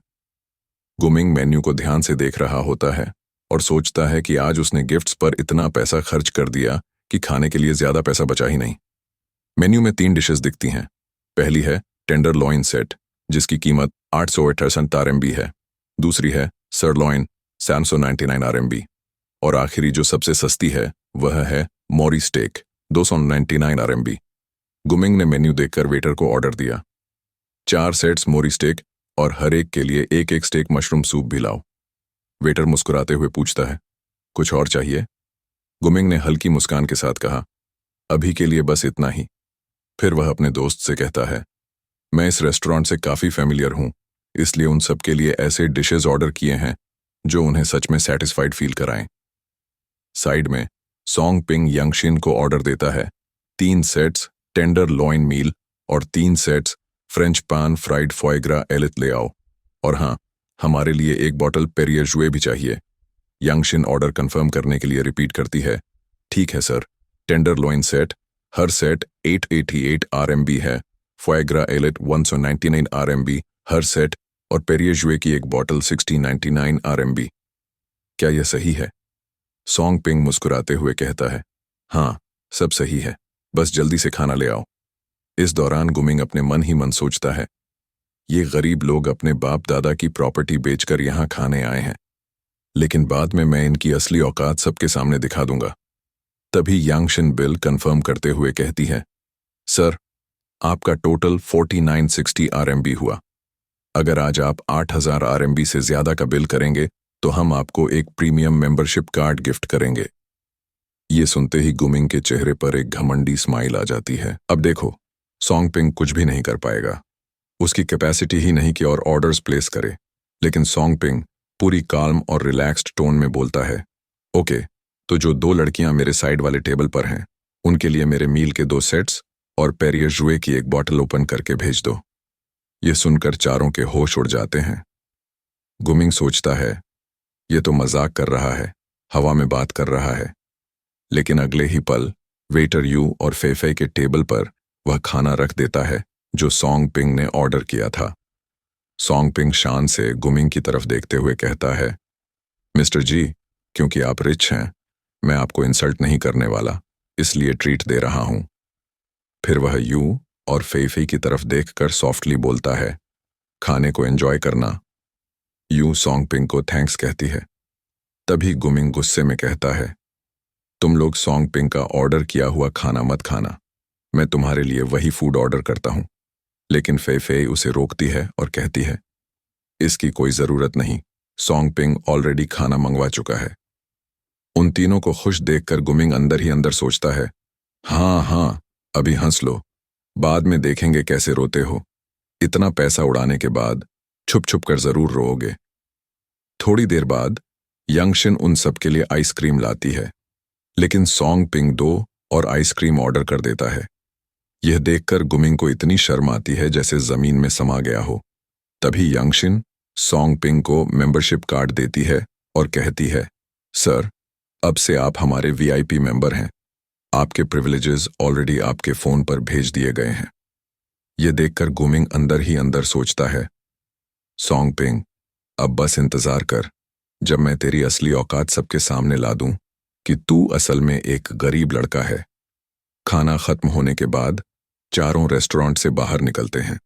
गूमिंग मेन्यू को ध्यान से देख रहा होता है और सोचता है कि आज उसने गिफ्ट्स पर इतना पैसा खर्च कर दिया कि खाने के लिए ज्यादा पैसा बचा ही नहीं। मेन्यू में 3 डिशेस दिखती हैं। पहली है टेंडर लॉइन सेट, जिसकी कीमत 868 RMB है। दूसरी है सरलॉइन 799 RMB। और आखिरी जो सबसे सस्ती है वह है मोरी स्टेक 299 RMB। गूमिंग ने मेन्यू देखकर वेटर को ऑर्डर दिया, 4 सेट्स मोरी स्टेक और हर एक के लिए एक एक स्टेक मशरूम सूप भी लाओ। वेटर मुस्कुराते हुए पूछता है, कुछ और चाहिए? गूमिंग ने हल्की मुस्कान के साथ कहा, अभी के लिए बस इतना ही। फिर वह अपने दोस्त से कहता है, मैं इस रेस्टोरेंट से काफी फेमिलियर हूं, इसलिए उन सब के लिए ऐसे डिशेस ऑर्डर किए हैं जो उन्हें सच में सेटिस्फाइड फील कराएं। साइड में सोंगपिंग यंगशिन को ऑर्डर देता है, 3 सेट्स टेंडर लॉइन मील और 3 सेट्स फ्रेंच पान फ्राइड फोएग्रा एलिट ले आओ। और हाँ, हमारे लिए 1 बॉटल पेरियर जुए भी चाहिए। यंगशिन ऑर्डर कंफर्म करने के लिए रिपीट करती है, ठीक है सर। टेंडर लॉइन सेट, हर सेट 888 RMB है। फोएग्रा एलिट 199 RMB हर सेट और पेरियर जुए की 1 बॉटल 1699 RMB। क्या यह सही है? सोंगपिंग मुस्कुराते हुए कहता है, हाँ, सब सही है, बस जल्दी से खाना ले आओ। इस दौरान गूमिंग अपने मन ही मन सोचता है, ये गरीब लोग अपने बाप दादा की प्रॉपर्टी बेचकर यहां खाने आए हैं, लेकिन बाद में मैं इनकी असली औकात सबके सामने दिखा दूंगा। तभी यांगशिन बिल कंफर्म करते हुए कहती है, सर, आपका टोटल 4960 RMB हुआ। अगर आज आप 8,000 RMB से ज्यादा का बिल करेंगे तो हम आपको एक प्रीमियम मेंबरशिप कार्ड गिफ्ट करेंगे। ये सुनते ही गुमिंग के चेहरे पर एक घमंडी स्माइल आ जाती है। अब देखो, सोंगपिंग कुछ भी नहीं कर पाएगा। उसकी कैपेसिटी ही नहीं कि और ऑर्डर्स प्लेस करे। लेकिन सोंगपिंग पूरी काल्म और रिलैक्स्ड टोन में बोलता है, ओके, तो जो 2 लड़कियां मेरे साइड वाले टेबल पर हैं, उनके लिए मेरे मील के 2 सेट्स और पेरियर जुए की एक बॉटल ओपन करके भेज दो। ये सुनकर चारों के होश उड़ जाते हैं। गुमिंग सोचता है, ये तो मजाक कर रहा है, हवा में बात कर रहा है। लेकिन अगले ही पल वेटर यू और फेफे के टेबल पर वह खाना रख देता है जो सोंगपिंग ने ऑर्डर किया था। सोंगपिंग शान से गुमिंग की तरफ देखते हुए कहता है, मिस्टर जी, क्योंकि आप रिच हैं, मैं आपको इंसल्ट नहीं करने वाला, इसलिए ट्रीट दे रहा हूं। फिर वह यू और फेफे की तरफ देखकर सॉफ्टली बोलता है, खाने को एंजॉय करना। यू सोंगपिंग को थैंक्स कहती है। तभी गुमिंग गुस्से में कहता है, तुम लोग सोंगपिंग का ऑर्डर किया हुआ खाना मत खाना, मैं तुम्हारे लिए वही फूड ऑर्डर करता हूं। लेकिन फेफे उसे रोकती है और कहती है, इसकी कोई जरूरत नहीं, सोंगपिंग ऑलरेडी खाना मंगवा चुका है। उन तीनों को खुश देखकर गुमिंग अंदर ही अंदर सोचता है, हाँ हाँ, अभी हंस लो, बाद में देखेंगे कैसे रोते हो। इतना पैसा उड़ाने के बाद छुप छुप कर जरूर रोओगे। थोड़ी देर बाद यंगशिन उन सब के लिए आइसक्रीम लाती है, लेकिन सोंगपिंग 2 और आइसक्रीम ऑर्डर कर देता है। यह देखकर गुमिंग को इतनी शर्म आती है जैसे जमीन में समा गया हो। तभी यंगशिन सोंगपिंग को मेंबरशिप कार्ड देती है और कहती है, सर, अब से आप हमारे VIP मेंबर हैं। आपके प्रिविलेजेस ऑलरेडी आपके फोन पर भेज दिए गए हैं। यह देखकर गुमिंग अंदर ही अंदर सोचता है, सोंगपिंग, अब बस इंतजार कर, जब मैं तेरी असली औकात सबके सामने ला दूं कि तू असल में एक गरीब लड़का है। खाना खत्म होने के बाद चारों रेस्टोरेंट से बाहर निकलते हैं।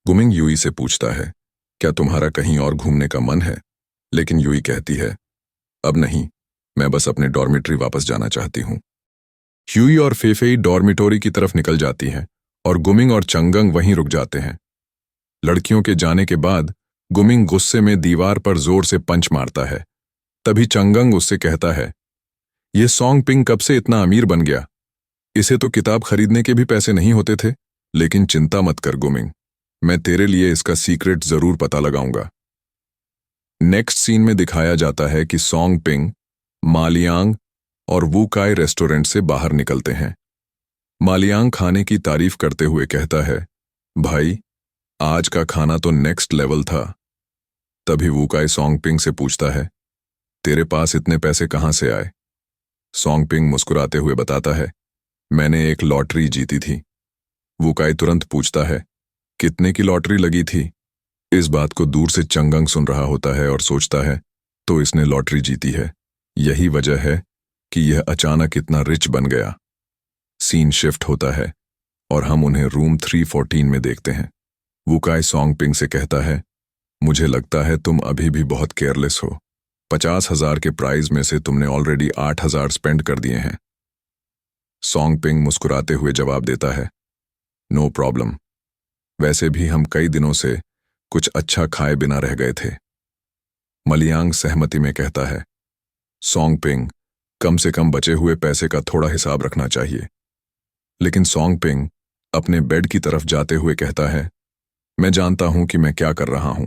गुमिंग यूई से पूछता है, क्या तुम्हारा कहीं और घूमने का मन है? लेकिन यूई कहती है, अब नहीं, मैं बस अपने डॉर्मिटरी वापस जाना चाहती हूँ। यूई और फेफेई डॉर्मिटोरी की तरफ निकल जाती हैं और गुमिंग और चंगंग वहीं रुक जाते हैं। लड़कियों के जाने के बाद गुमिंग गुस्से में दीवार पर जोर से पंच मारता है। तभी चंगंग उससे कहता है, ये सोंगपिंग कब से इतना अमीर बन गया? इसे तो किताब खरीदने के भी पैसे नहीं होते थे। लेकिन चिंता मत कर गुमिंग, मैं तेरे लिए इसका सीक्रेट जरूर पता लगाऊंगा। नेक्स्ट सीन में दिखाया जाता है कि सोंगपिंग, मालियांग और वुकाई रेस्टोरेंट से बाहर निकलते हैं। मालियांग खाने की तारीफ करते हुए कहता है, भाई, आज का खाना तो नेक्स्ट लेवल था। तभी वुकाई सोंगपिंग से पूछता है, तेरे पास इतने पैसे कहां से आए? सोंगपिंग मुस्कुराते हुए बताता है, मैंने एक लॉटरी जीती थी। वुकाई तुरंत पूछता है, कितने की लॉटरी लगी थी? इस बात को दूर से चंगंग सुन रहा होता है और सोचता है, तो इसने लॉटरी जीती है, यही वजह है कि यह अचानक इतना रिच बन गया। सीन शिफ्ट होता है और हम उन्हें रूम 314 में देखते हैं। वुकाई सोंगपिंग से कहता है, मुझे लगता है तुम अभी भी बहुत केयरलेस हो। 50,000 के प्राइज में से तुमने ऑलरेडी 8,000 स्पेंड कर दिए हैं। सोंगपिंग मुस्कुराते हुए जवाब देता है, नो प्रॉब्लम, वैसे भी हम कई दिनों से कुछ अच्छा खाए बिना रह गए थे। मलियांग सहमति में कहता है, सोंगपिंग, कम से कम बचे हुए पैसे का थोड़ा हिसाब रखना चाहिए। लेकिन सोंगपिंग अपने बेड की तरफ जाते हुए कहता है, मैं जानता हूं कि मैं क्या कर रहा हूं,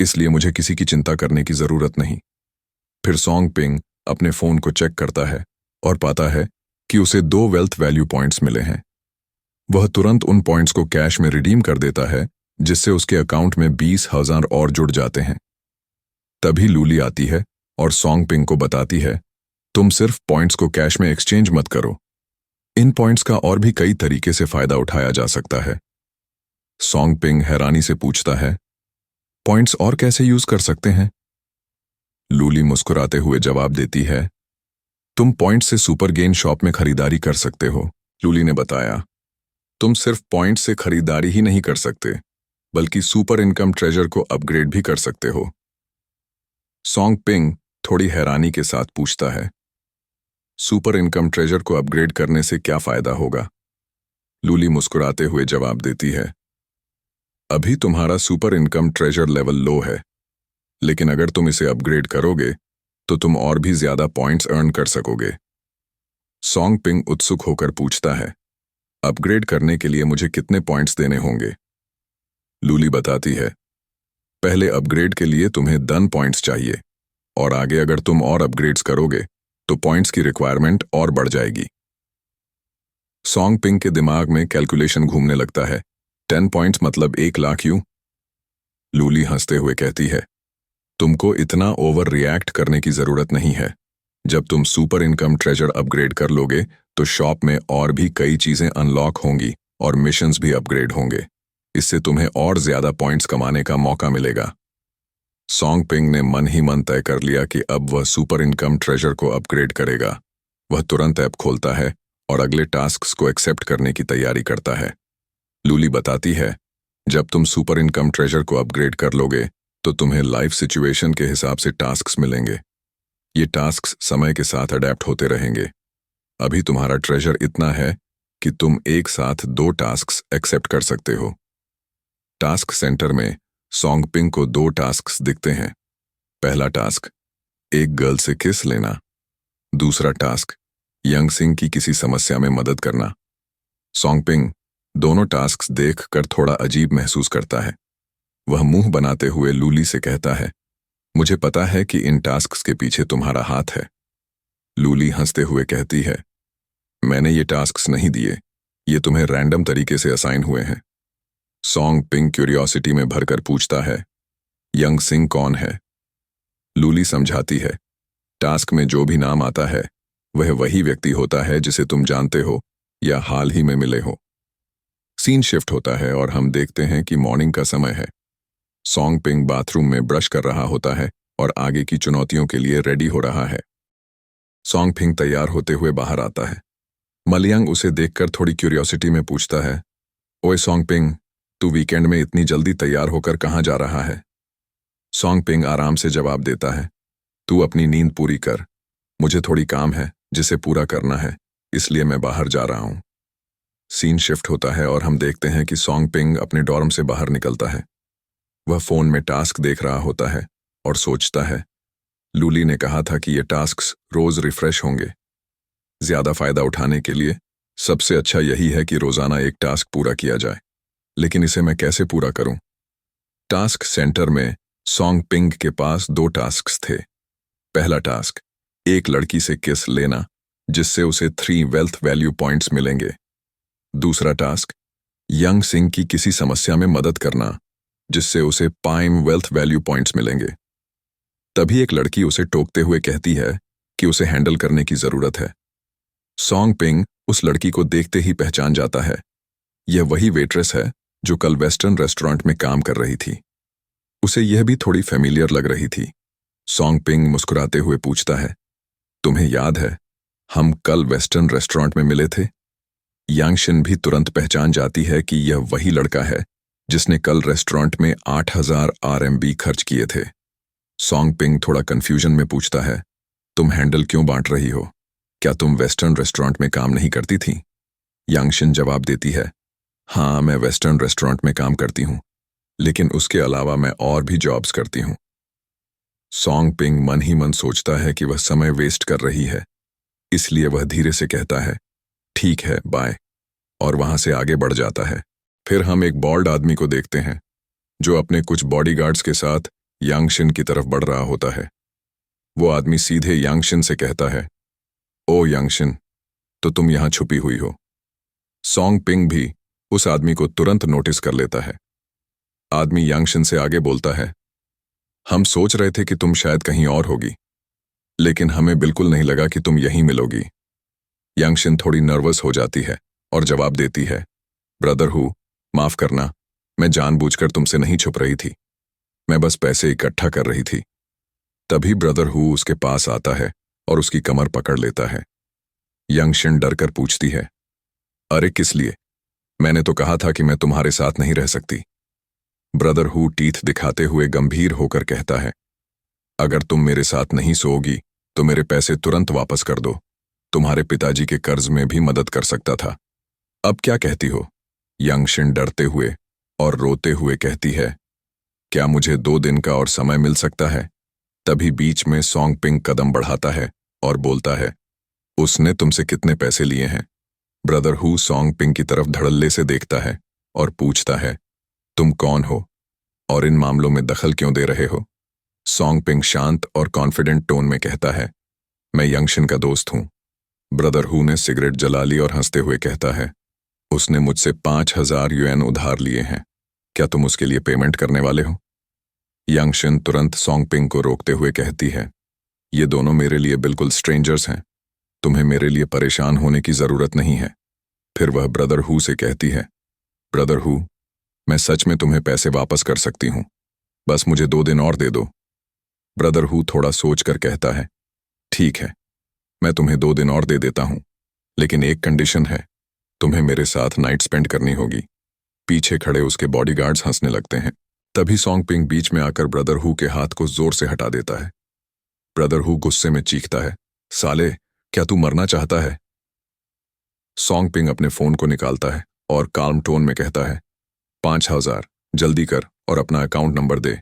इसलिए मुझे किसी की चिंता करने की जरूरत नहीं। फिर सोंगपिंग अपने फोन को चेक करता है और पाता है कि उसे 2 वेल्थ वैल्यू पॉइंट्स मिले हैं। वह तुरंत उन पॉइंट्स को कैश में रिडीम कर देता है, जिससे उसके अकाउंट में 20,000 और जुड़ जाते हैं। तभी लूली आती है और सोंगपिंग को बताती है, तुम सिर्फ पॉइंट्स को कैश में एक्सचेंज मत करो, इन पॉइंट्स का और भी कई तरीके से फायदा उठाया जा सकता है। सोंगपिंग हैरानी से पूछता है, पॉइंट्स और कैसे यूज कर सकते हैं? लूली मुस्कुराते हुए जवाब देती है, तुम पॉइंट्स से सुपर गेन शॉप में खरीदारी कर सकते हो। लूली ने बताया, तुम सिर्फ पॉइंट्स से खरीदारी ही नहीं कर सकते, बल्कि सुपर इनकम ट्रेजर को अपग्रेड भी कर सकते हो। सोंगपिंग थोड़ी हैरानी के साथ पूछता है, सुपर इनकम ट्रेजर को अपग्रेड करने से क्या फायदा होगा? लूली मुस्कुराते हुए जवाब देती है, अभी तुम्हारा super income treasure level low है, लेकिन अगर तुम इसे अपग्रेड करोगे तो तुम और भी ज्यादा पॉइंट्स अर्न कर सकोगे। सॉन्ग पिंग उत्सुक होकर पूछता है, अपग्रेड करने के लिए मुझे कितने पॉइंट्स देने होंगे? लूली बताती है, पहले अपग्रेड के लिए तुम्हें 10 पॉइंट्स चाहिए और आगे अगर तुम और अपग्रेड्स करोगे तो पॉइंट्स की रिक्वायरमेंट और बढ़ जाएगी। सॉन्ग पिंग के दिमाग में कैलकुलेशन घूमने लगता है। 10 पॉइंट्स मतलब 1 लाख यूं? लूली हंसते हुए कहती है, तुमको इतना ओवर रिएक्ट करने की जरूरत नहीं है। जब तुम सुपर इनकम ट्रेजर अपग्रेड कर लोगे तो शॉप में और भी कई चीजें अनलॉक होंगी और मिशंस भी अपग्रेड होंगे। इससे तुम्हें और ज्यादा पॉइंट्स कमाने का मौका मिलेगा। सॉन्ग पिंग ने मन ही मन तय कर लिया कि अब वह सुपर इनकम ट्रेजर को अपग्रेड करेगा। वह तुरंत ऐप खोलता है और अगले टास्क्स को एक्सेप्ट करने की तैयारी करता है। लूली बताती है, जब तुम सुपर इनकम ट्रेजर को अपग्रेड कर लोगे तो तुम्हें लाइफ सिचुएशन के हिसाब से टास्क्स मिलेंगे। ये टास्क्स समय के साथ अडेप्ट होते रहेंगे। अभी तुम्हारा ट्रेजर इतना है कि तुम एक साथ 2 टास्क्स एक्सेप्ट कर सकते हो। टास्क सेंटर में सॉन्ग पिंग को 2 टास्क्स दिखते हैं। पहला टास्क, एक गर्ल से किस लेना। दूसरा टास्क, यंग सिंह की किसी समस्या में मदद करना। सॉन्ग पिंग दोनों टास्क्स देखकर थोड़ा अजीब महसूस करता है। वह मुंह बनाते हुए लूली से कहता है, मुझे पता है कि इन टास्क्स के पीछे तुम्हारा हाथ है। लूली हंसते हुए कहती है, मैंने ये टास्क्स नहीं दिए, ये तुम्हें रैंडम तरीके से असाइन हुए हैं। सॉन्ग पिंग क्यूरियोसिटी में भरकर पूछता है, यंग सिंह कौन है? लूली समझाती है, टास्क में जो भी नाम आता है वह वही व्यक्ति होता है जिसे तुम जानते हो या हाल ही में मिले हो। सीन शिफ्ट होता है और हम देखते हैं कि मॉर्निंग का समय है। सॉन्ग पिंग बाथरूम में ब्रश कर रहा होता है और आगे की चुनौतियों के लिए रेडी हो रहा है। सॉन्ग पिंग तैयार होते हुए बाहर आता है। मलयांग उसे देखकर थोड़ी क्यूरियोसिटी में पूछता है, ओए सॉन्ग पिंग, तू वीकेंड में इतनी जल्दी तैयार होकर कहाँ जा रहा है? सॉन्ग पिंग आराम से जवाब देता है, तू अपनी नींद पूरी कर, मुझे थोड़ी काम है जिसे पूरा करना है, इसलिए मैं बाहर जा रहा हूँ। सीन शिफ्ट होता है और हम देखते हैं कि सॉन्ग पिंग अपने डॉर्म से बाहर निकलता है। वह फोन में टास्क देख रहा होता है और सोचता है, लूली ने कहा था कि ये टास्क्स रोज रिफ्रेश होंगे। ज्यादा फायदा उठाने के लिए सबसे अच्छा यही है कि रोजाना एक टास्क पूरा किया जाए, लेकिन इसे मैं कैसे पूरा करूं? टास्क सेंटर में सॉन्ग पिंग के पास 2 टास्क्स थे। पहला टास्क, एक लड़की से किस लेना जिससे उसे 3 वेल्थ वैल्यू पॉइंट्स मिलेंगे। दूसरा टास्क, यंग सिंह की किसी समस्या में मदद करना जिससे उसे 5 वेल्थ वैल्यू पॉइंट्स मिलेंगे। तभी एक लड़की उसे टोकते हुए कहती है कि उसे हैंडल करने की जरूरत है। सॉन्ग पिंग उस लड़की को देखते ही पहचान जाता है। यह वही वेट्रेस है जो कल वेस्टर्न रेस्टोरेंट में काम कर रही थी। उसे यह भी थोड़ी फेमिलियर लग रही थी। सॉन्ग पिंग मुस्कुराते हुए पूछता है, तुम्हें याद है हम कल वेस्टर्न रेस्टोरेंट में मिले थे? यांगशिन भी तुरंत पहचान जाती है कि यह वही लड़का है जिसने कल रेस्टोरेंट में 8000 RMB खर्च किए थे। सॉन्ग पिंग थोड़ा कंफ्यूजन में पूछता है, तुम हैंडल क्यों बांट रही हो? क्या तुम वेस्टर्न रेस्टोरेंट में काम नहीं करती थी? यांगशिन जवाब देती है, हाँ, मैं वेस्टर्न रेस्टोरेंट में काम करती हूँ, लेकिन उसके अलावा मैं और भी जॉब्स करती हूँ। सॉन्ग पिंग मन ही मन सोचता है कि वह समय वेस्ट कर रही है, इसलिए वह धीरे से कहता है, ठीक है, बाय, और वहां से आगे बढ़ जाता है। फिर हम एक बॉल्ड आदमी को देखते हैं जो अपने कुछ बॉडीगार्ड्स के साथ यांगशिन की तरफ बढ़ रहा होता है। वो आदमी सीधे यांगशिन से कहता है, ओ यांगशिन, तो तुम यहां छुपी हुई हो। सॉन्ग पिंग भी उस आदमी को तुरंत नोटिस कर लेता है। आदमी यांगशिन से आगे बोलता है, हम सोच रहे थे कि तुम शायद कहीं और होगी, लेकिन हमें बिल्कुल नहीं लगा कि तुम यहीं मिलोगी। यांगशिन थोड़ी नर्वस हो जाती है और जवाब देती है, ब्रदर हु, माफ करना, मैं जानबूझकर तुमसे नहीं छुप रही थी, मैं बस पैसे इकट्ठा कर रही थी। तभी ब्रदर हु उसके पास आता है और उसकी कमर पकड़ लेता है। यांगशिन डरकर पूछती है, अरे किस लिए? मैंने तो कहा था कि मैं तुम्हारे साथ नहीं रह सकती। ब्रदर हु टीथ दिखाते हुए गंभीर होकर कहता है, अगर तुम मेरे साथ नहीं सोओगी तो मेरे पैसे तुरंत वापस कर दो, तुम्हारे पिताजी के कर्ज में भी मदद कर सकता था। अब क्या कहती हो? यांगशिन डरते हुए और रोते हुए कहती है, क्या मुझे 2 दिन का और समय मिल सकता है? तभी बीच में सॉन्ग पिंग कदम बढ़ाता है और बोलता है, उसने तुमसे कितने पैसे लिए हैं? ब्रदर हु सॉन्ग पिंग की तरफ धड़ल्ले से देखता है और पूछता है, तुम कौन हो और इन मामलों में दखल क्यों दे रहे हो? सॉन्ग पिंग शांत और कॉन्फिडेंट टोन में कहता है, मैं यंगशिन का दोस्त हूं। ब्रदर हु ने सिगरेट जला ली और हंसते हुए कहता है, उसने मुझसे 5,000 युएन उधार लिए हैं। क्या तुम उसके लिए पेमेंट करने वाले हो? यंगशिन तुरंत सॉन्ग पिंग को रोकते हुए कहती है, ये दोनों मेरे लिए बिल्कुल स्ट्रेंजर्स हैं। तुम्हें मेरे लिए परेशान होने की जरूरत नहीं है। फिर वह ब्रदर हु से कहती है, ब्रदर हु, मैं सच में तुम्हें पैसे वापस कर सकती हूँ, बस मुझे 2 दिन और दे दो। ब्रदर हु थोड़ा सोचकर कहता है, ठीक है, मैं तुम्हें 2 दिन और दे देता हूँ, लेकिन एक कंडीशन है, तुम्हें मेरे साथ नाइट स्पेंड करनी होगी। पीछे खड़े उसके बॉडीगार्ड्स हंसने लगते हैं। तभी सॉन्ग पिंग बीच में आकर ब्रदर हु के हाथ को जोर से हटा देता है। ब्रदर हु गुस्से में चीखता है, साले, क्या तू मरना चाहता है? सॉन्ग पिंग अपने फोन को निकालता है और काल्म टोन में कहता है, 5,000, जल्दी कर और अपना अकाउंट नंबर दे।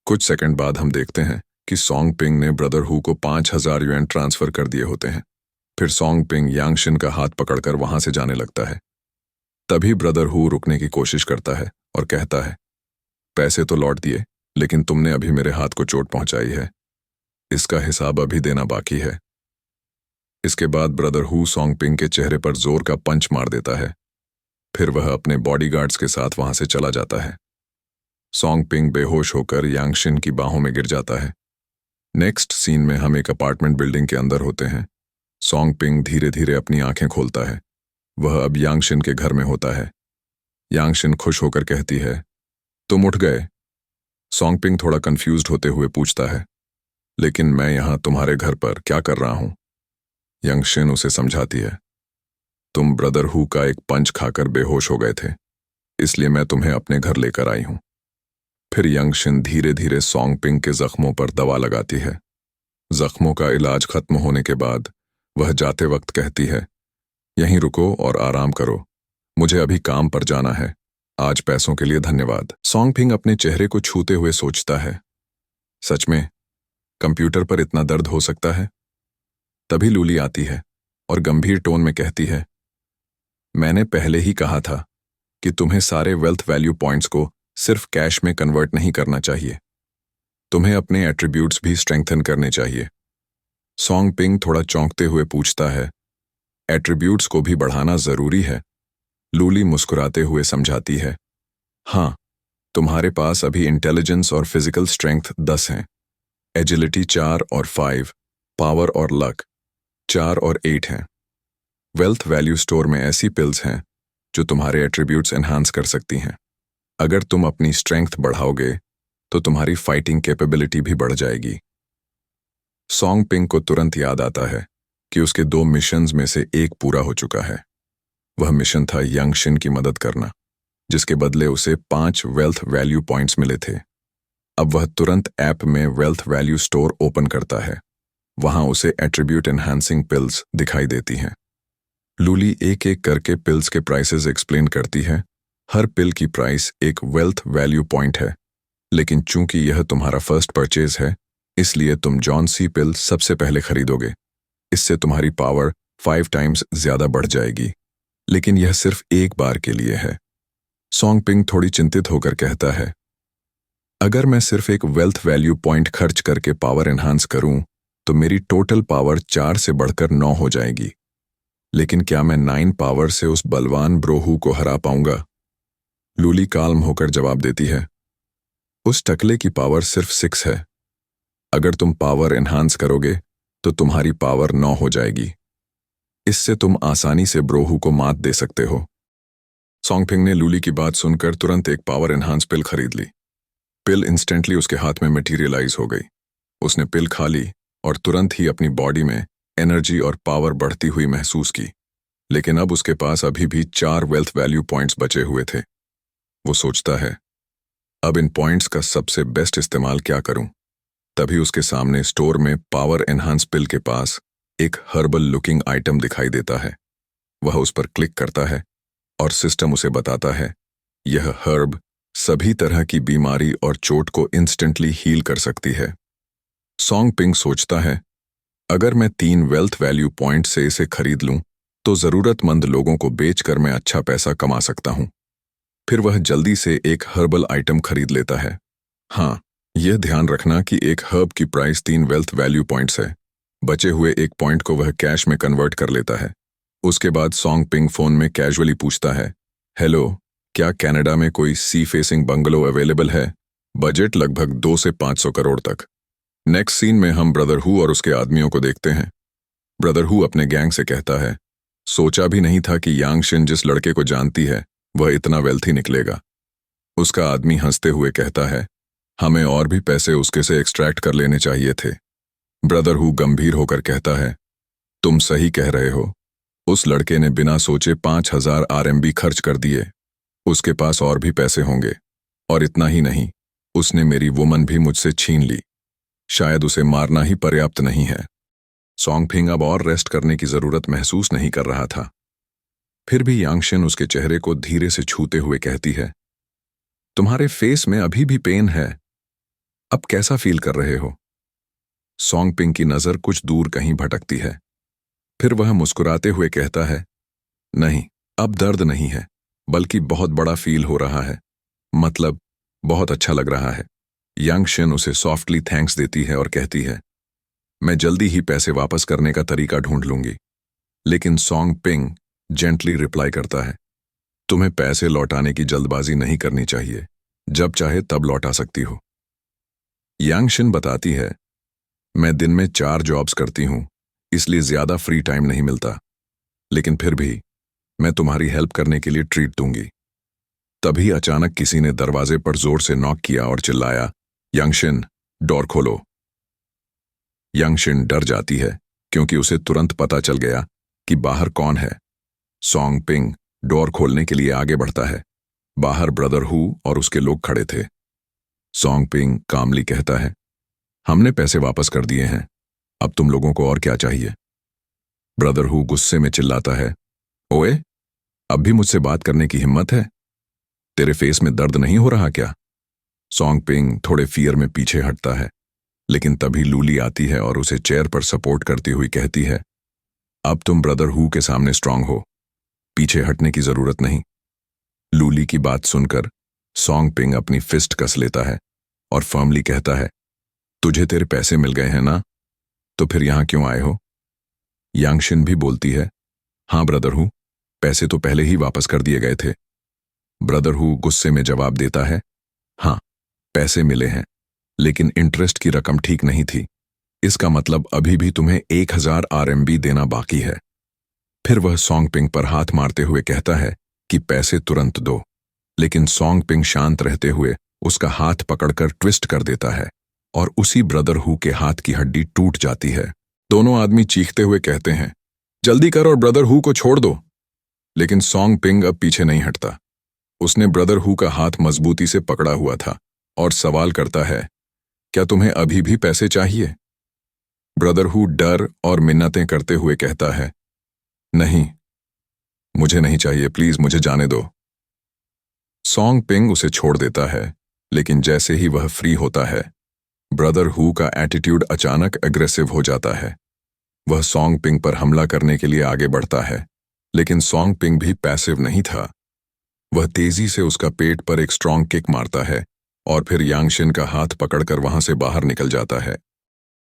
कुछ सेकंड बाद हम देखते हैं कि सॉन्ग पिंग ने brother who co 5,000 UN transfer कर दिए होते हैं। फिर सॉन्ग पिंग यांगशिन का हाथ पकड़कर वहां से जाने लगता है। तभी ब्रदर हु रुकने की कोशिश करता है और कहता है, पैसे तो लौट दिए, लेकिन तुमने अभी मेरे हाथ को चोट पहुंचाई है, इसका हिसाब अभी देना बाकी है। इसके बाद ब्रदर हु सॉन्ग पिंग के चेहरे पर जोर का पंच मार देता है। फिर वह अपने बॉडीगार्ड्स के साथ वहां से चला जाता है। सॉन्ग पिंग बेहोश होकर यांगशिन की बाहों में गिर जाता है। नेक्स्ट सीन में हम एक अपार्टमेंट बिल्डिंग के अंदर होते हैं। सॉन्ग पिंग धीरे धीरे अपनी आंखें खोलता है। वह अब यांगशिन के घर में होता है। यांगशिन खुश होकर कहती है, तुम उठ गए? सॉन्ग पिंग थोड़ा कंफ्यूज्ड होते हुए पूछता है, लेकिन मैं यहां तुम्हारे घर पर क्या कर रहा हूं? यांगशिन उसे समझाती है, तुम ब्रदर हु का एक पंच खाकर बेहोश हो गए थे, इसलिए मैं तुम्हें अपने घर लेकर आई हूं। फिर यांगशिन धीरे धीरे सॉन्ग पिंग के जख्मों पर दवा लगाती है। जख्मों का इलाज खत्म होने के बाद वह जाते वक्त कहती है, यहीं रुको और आराम करो, मुझे अभी काम पर जाना है। आज पैसों के लिए धन्यवाद। सॉन्ग पिंग अपने चेहरे को छूते हुए सोचता है, सच में कंप्यूटर पर इतना दर्द हो सकता है? तभी लूली आती है और गंभीर टोन में कहती है, मैंने पहले ही कहा था कि तुम्हें सारे वेल्थ वैल्यू पॉइंट्स को सिर्फ कैश में कन्वर्ट नहीं करना चाहिए, तुम्हें अपने एट्रीब्यूट्स भी स्ट्रेंथन करने चाहिए। सॉन्ग पिंग थोड़ा चौंकते हुए पूछता है, एट्रीब्यूट्स को भी बढ़ाना जरूरी है? लूली मुस्कुराते हुए समझाती है, हाँ, तुम्हारे पास अभी इंटेलिजेंस और फिजिकल स्ट्रेंथ 10 हैं, एजिलिटी 4 और 5, पावर और लक 4 और 8 हैं। वेल्थ वैल्यू स्टोर में ऐसी पिल्स हैं जो तुम्हारे एट्रीब्यूट्स एनहांस कर सकती हैं। अगर तुम अपनी स्ट्रेंथ बढ़ाओगे तो तुम्हारी फाइटिंग कैपेबिलिटी भी बढ़ जाएगी। सॉन्ग पिंग को तुरंत याद आता है कि उसके 2 मिशंस में से एक पूरा हो चुका है। वह मिशन था यांगशिन की मदद करना, जिसके बदले उसे 5 वेल्थ वैल्यू पॉइंट्स मिले थे। अब वह तुरंत ऐप में वेल्थ वैल्यू स्टोर ओपन करता है। वहां उसे एट्रीब्यूट एनहांसिंग पिल्स दिखाई देती हैं। लूली एक एक करके पिल्स के प्राइसेस एक्सप्लेन करती है। हर पिल की प्राइस एक वेल्थ वैल्यू पॉइंट है, लेकिन चूंकि यह तुम्हारा फर्स्ट परचेज है, इसलिए तुम जॉन सी पिल सबसे पहले खरीदोगे। इससे तुम्हारी पावर 5 टाइम्स ज्यादा बढ़ जाएगी, लेकिन यह सिर्फ एक बार के लिए है। सॉन्ग पिंग थोड़ी चिंतित होकर कहता है, अगर मैं सिर्फ एक वेल्थ वैल्यू पॉइंट खर्च करके पावर एनहांस करूं तो मेरी टोटल पावर 4 से बढ़कर 9 हो जाएगी, लेकिन क्या मैं 9 पावर से उस बलवान ब्रोहू को हरा पाऊंगा? लूली काल्म होकर जवाब देती है, उस टकले की पावर सिर्फ 6 है। अगर तुम पावर एनहांस करोगे तो तुम्हारी पावर 9 हो जाएगी। इससे तुम आसानी से ब्रोहू को मात दे सकते हो। सॉन्ग पिंग ने लूली की बात सुनकर तुरंत एक पावर एनहांस पिल खरीद ली। पिल इंस्टेंटली उसके हाथ में मटेरियलाइज हो गई। उसने पिल खा ली और तुरंत ही अपनी बॉडी में एनर्जी और पावर बढ़ती हुई महसूस की, लेकिन अब उसके पास अभी भी 4 वेल्थ वैल्यू पॉइंट्स बचे हुए थे। वो सोचता है, अब इन पॉइंट्स का सबसे बेस्ट इस्तेमाल क्या करूं? तभी उसके सामने स्टोर में पावर एनहांस पिल के पास एक हर्बल लुकिंग आइटम दिखाई देता है। वह उस पर क्लिक करता है और सिस्टम उसे बताता है यह हर्ब सभी तरह की बीमारी और चोट को इंस्टेंटली हील कर सकती है। सॉन्ग पिंग सोचता है, अगर मैं 3 वेल्थ वैल्यू पॉइंट से इसे खरीद लूं, तो जरूरतमंद लोगों को बेचकर मैं अच्छा पैसा कमा सकता हूं। फिर वह जल्दी से एक हर्बल आइटम खरीद लेता है। हाँ, यह ध्यान रखना कि एक हर्ब की प्राइस 3 वेल्थ वैल्यू पॉइंट्स है। बचे हुए एक पॉइंट को वह कैश में कन्वर्ट कर लेता है। उसके बाद सॉन्ग पिंग फोन में कैजुअली पूछता है, हेलो, क्या कनाडा में कोई सी फेसिंग बंगलो अवेलेबल है? बजट लगभग 2 से 500 करोड़ तक। नेक्स्ट सीन में हम ब्रदर हु और उसके आदमियों को देखते हैं। ब्रदर हु अपने गैंग से कहता है, सोचा भी नहीं था कि यांग शिन जिस लड़के को जानती है वह इतना वेल्थी निकलेगा। उसका आदमी हंसते हुए कहता है, हमें और भी पैसे उसके से एक्सट्रैक्ट कर लेने चाहिए थे। ब्रदर हु गंभीर होकर कहता है, तुम सही कह रहे हो। उस लड़के ने बिना सोचे 5000 RMB खर्च कर दिए। उसके पास और भी पैसे होंगे। और इतना ही नहीं, उसने मेरी वुमन भी मुझसे छीन ली। शायद उसे मारना ही पर्याप्त नहीं है। सॉन्ग पिंग अब और रेस्ट करने की जरूरत महसूस नहीं कर रहा था। फिर भी यांगशिन उसके चेहरे को धीरे से छूते हुए कहती है, तुम्हारे फेस में अभी भी पेन है। अब कैसा फील कर रहे हो? सॉन्ग पिंग की नजर कुछ दूर कहीं भटकती है। फिर वह मुस्कुराते हुए कहता है, नहीं, अब दर्द नहीं है, बल्कि बहुत बड़ा फील हो रहा है। मतलब, बहुत अच्छा लग रहा है। यांगशिन उसे सॉफ्टली थैंक्स देती है और कहती है, मैं जल्दी ही पैसे वापस करने का तरीका ढूंढ लूंगी। लेकिन सॉन्ग पिंग जेंटली रिप्लाई करता है, तुम्हें पैसे लौटाने की जल्दबाजी नहीं करनी चाहिए। जब चाहे तब लौटा सकती हो। यांगशिन बताती है, मैं दिन में 4 जॉब्स करती हूं, इसलिए ज्यादा फ्री टाइम नहीं मिलता। लेकिन फिर भी मैं तुम्हारी हेल्प करने के लिए ट्रीट दूंगी। तभी अचानक किसी ने दरवाजे पर जोर से नॉक किया और चिल्लाया, यांगशिन, डोर खोलो। यांगशिन डर जाती है क्योंकि उसे तुरंत पता चल गया कि बाहर कौन है। सॉन्ग पिंग डोर खोलने के लिए आगे बढ़ता है। बाहर ब्रदर हु और उसके लोग खड़े थे। सॉन्ग पिंग कामली कहता है, हमने पैसे वापस कर दिए हैं, अब तुम लोगों को और क्या चाहिए? ब्रदर हु गुस्से में चिल्लाता है, ओए, अब भी मुझसे बात करने की हिम्मत है? तेरे फेस में दर्द नहीं हो रहा क्या? सॉन्ग पिंग थोड़े फियर में पीछे हटता है, लेकिन तभी लूली आती है और उसे चेयर पर सपोर्ट करती हुई कहती है, अब तुम ब्रदर हु के सामने स्ट्रांग हो, पीछे हटने की जरूरत नहीं। लूली की बात सुनकर सॉन्ग पिंग अपनी फिस्ट कस लेता है और फर्मली कहता है, तुझे तेरे पैसे मिल गए हैं ना? तो फिर यहां क्यों आए हो? यांगशिन भी बोलती है, हां ब्रदर हु, पैसे तो पहले ही वापस कर दिए गए थे। ब्रदर हु गुस्से में जवाब देता है, हां, पैसे मिले हैं, लेकिन इंटरेस्ट की रकम ठीक नहीं थी। इसका मतलब अभी भी तुम्हें 1000 RMB देना बाकी है। फिर वह सॉन्ग पिंग पर हाथ मारते हुए कहता है कि पैसे तुरंत दो। लेकिन सॉन्ग पिंग शांत रहते हुए उसका हाथ पकड़कर ट्विस्ट कर देता है और उसी ब्रदर हु के हाथ की हड्डी टूट जाती है। दोनों आदमी चीखते हुए कहते हैं, जल्दी कर और ब्रदर हु को छोड़ दो। लेकिन सॉन्ग पिंग अब पीछे नहीं हटता। उसने ब्रदर हु का हाथ मजबूती से पकड़ा हुआ था और सवाल करता है, क्या तुम्हें अभी भी पैसे चाहिए? ब्रदर हु डर और मिन्नतें करते हुए कहता है, नहीं, मुझे नहीं चाहिए, प्लीज मुझे जाने दो। सॉन्ग पिंग उसे छोड़ देता है, लेकिन जैसे ही वह फ्री होता है, ब्रदर हु का एटीट्यूड अचानक एग्रेसिव हो जाता है। वह सॉन्ग पिंग पर हमला करने के लिए आगे बढ़ता है, लेकिन सॉन्ग पिंग भी पैसिव नहीं था। वह तेजी से उसका पेट पर एक स्ट्रॉन्ग किक मारता है और फिर यांगशिन का हाथ पकड़कर वहां से बाहर निकल जाता है।